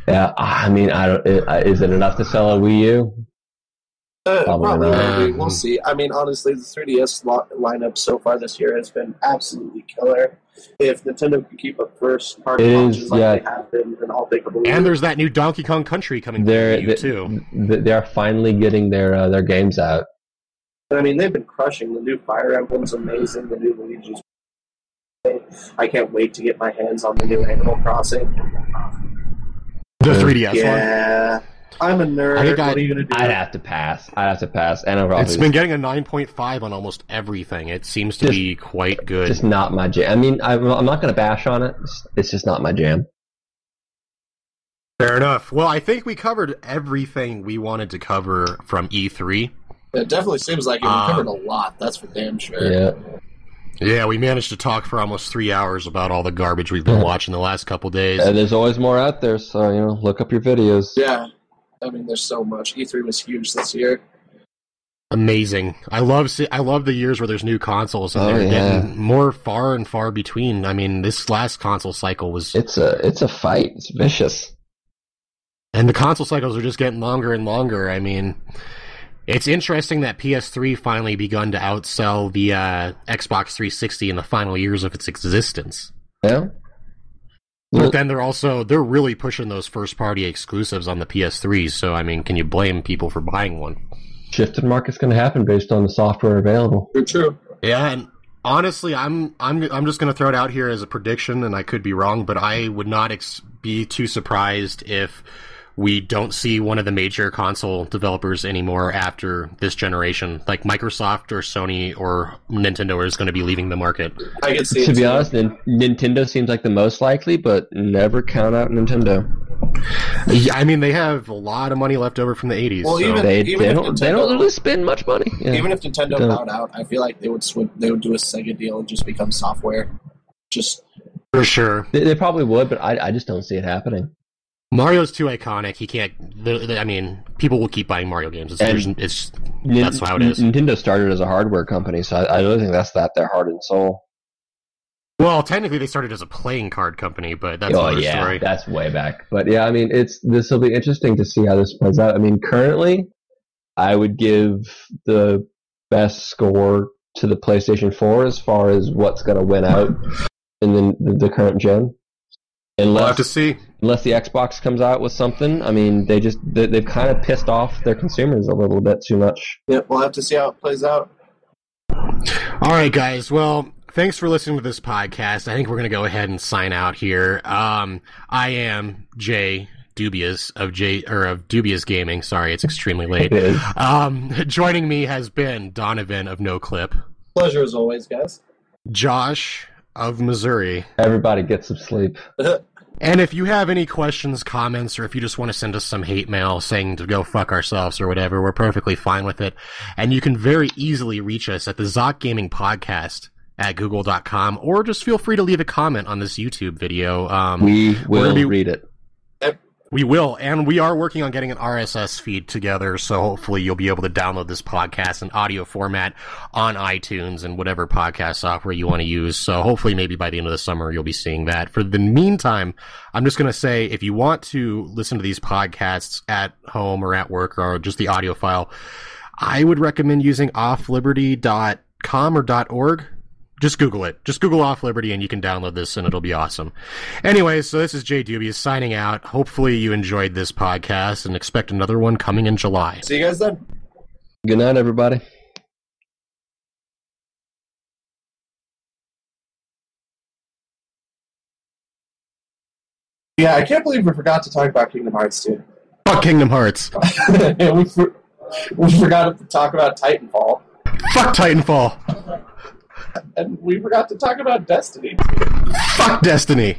Yeah, I mean, is it enough to sell a Wii U? Probably. We'll see. I mean, honestly, the 3DS lineup so far this year has been absolutely killer. If Nintendo can keep up first-party launches like they have been, then I'll take a believe. And there's that new Donkey Kong Country coming to Wii U, too. They are finally getting their games out. I mean, they've been crushing. The new Fire Emblem's amazing. The new Luigi's. I can't wait to get my hands on the new Animal Crossing. The 3DS one? Yeah. I'm a nerd. What are you going to do? I'd have to pass. It's been getting a 9.5 on almost everything. It seems to be quite good. Just not my jam. I mean, I'm not going to bash on it. It's just not my jam. Fair enough. Well, I think we covered everything we wanted to cover from E3. It definitely seems like it. We covered a lot. That's for damn sure. Yeah. Yeah, we managed to talk for almost 3 hours about all the garbage we've been watching the last couple days. And there's always more out there, so, look up your videos. Yeah. I mean, there's so much. E3 was huge this year. Amazing. I love the years where there's new consoles and they're getting more far and far between. I mean, this last console cycle was... It's a fight. It's vicious. And the console cycles are just getting longer and longer. I mean, it's interesting that PS3 finally begun to outsell the Xbox 360 in the final years of its existence. Yeah. But then they're really pushing those first-party exclusives on the PS3, so, I mean, can you blame people for buying one? Shift in market's going to happen based on the software available. True. Yeah, and honestly, I'm just going to throw it out here as a prediction, and I could be wrong, but I would not be too surprised if we don't see one of the major console developers anymore after this generation. Like Microsoft or Sony or Nintendo is going to be leaving the market. I can see it. To be honest, Nintendo seems like the most likely, but never count out Nintendo. Yeah, I mean, they have a lot of money left over from the 80s. Well, so. They don't really spend much money. Yeah. Even if Nintendo bowed out, I feel like they would do a Sega deal and just become software. Just for sure. They probably would, but I just don't see it happening. Mario's too iconic. He can't. I mean, people will keep buying Mario games. That's how it is. Nintendo started as a hardware company, so I really think that's their heart and soul. Well, technically they started as a playing card company, but that's another story. That's way back. But yeah, I mean, this will be interesting to see how this plays out. I mean, currently, I would give the best score to the PlayStation 4 as far as what's going to win out in the current gen. We'll have to see. Unless the Xbox comes out with something. I mean, they've kind of pissed off their consumers a little bit too much. Yeah, we'll have to see how it plays out. All right, guys. Well, thanks for listening to this podcast. I think we're going to go ahead and sign out here. I am Jay Dubious of Dubious Gaming. Sorry, it's extremely late. It is. Joining me has been Donovan of No Clip. Pleasure as always, guys. Josh of Missouri. Everybody get some sleep. And if you have any questions, comments, or if you just want to send us some hate mail saying to go fuck ourselves or whatever, we're perfectly fine with it. And you can very easily reach us at the Zock Gaming Podcast at google.com, or just feel free to leave a comment on this YouTube video. We will read it. We will, and we are working on getting an RSS feed together, so hopefully you'll be able to download this podcast in audio format on iTunes and whatever podcast software you want to use. So hopefully maybe by the end of the summer you'll be seeing that. For the meantime, I'm just going to say, if you want to listen to these podcasts at home or at work or just the audio file, I would recommend using offliberty.com or .org. Just Google it. Just Google Off Liberty and you can download this and it'll be awesome. Anyway, so this is Jay Dubious signing out. Hopefully you enjoyed this podcast and expect another one coming in July. See you guys then. Good night, everybody. Yeah, I can't believe we forgot to talk about Kingdom Hearts 2. Fuck Kingdom Hearts. we forgot to talk about Titanfall. Fuck Titanfall. And we forgot to talk about Destiny. Fuck Destiny.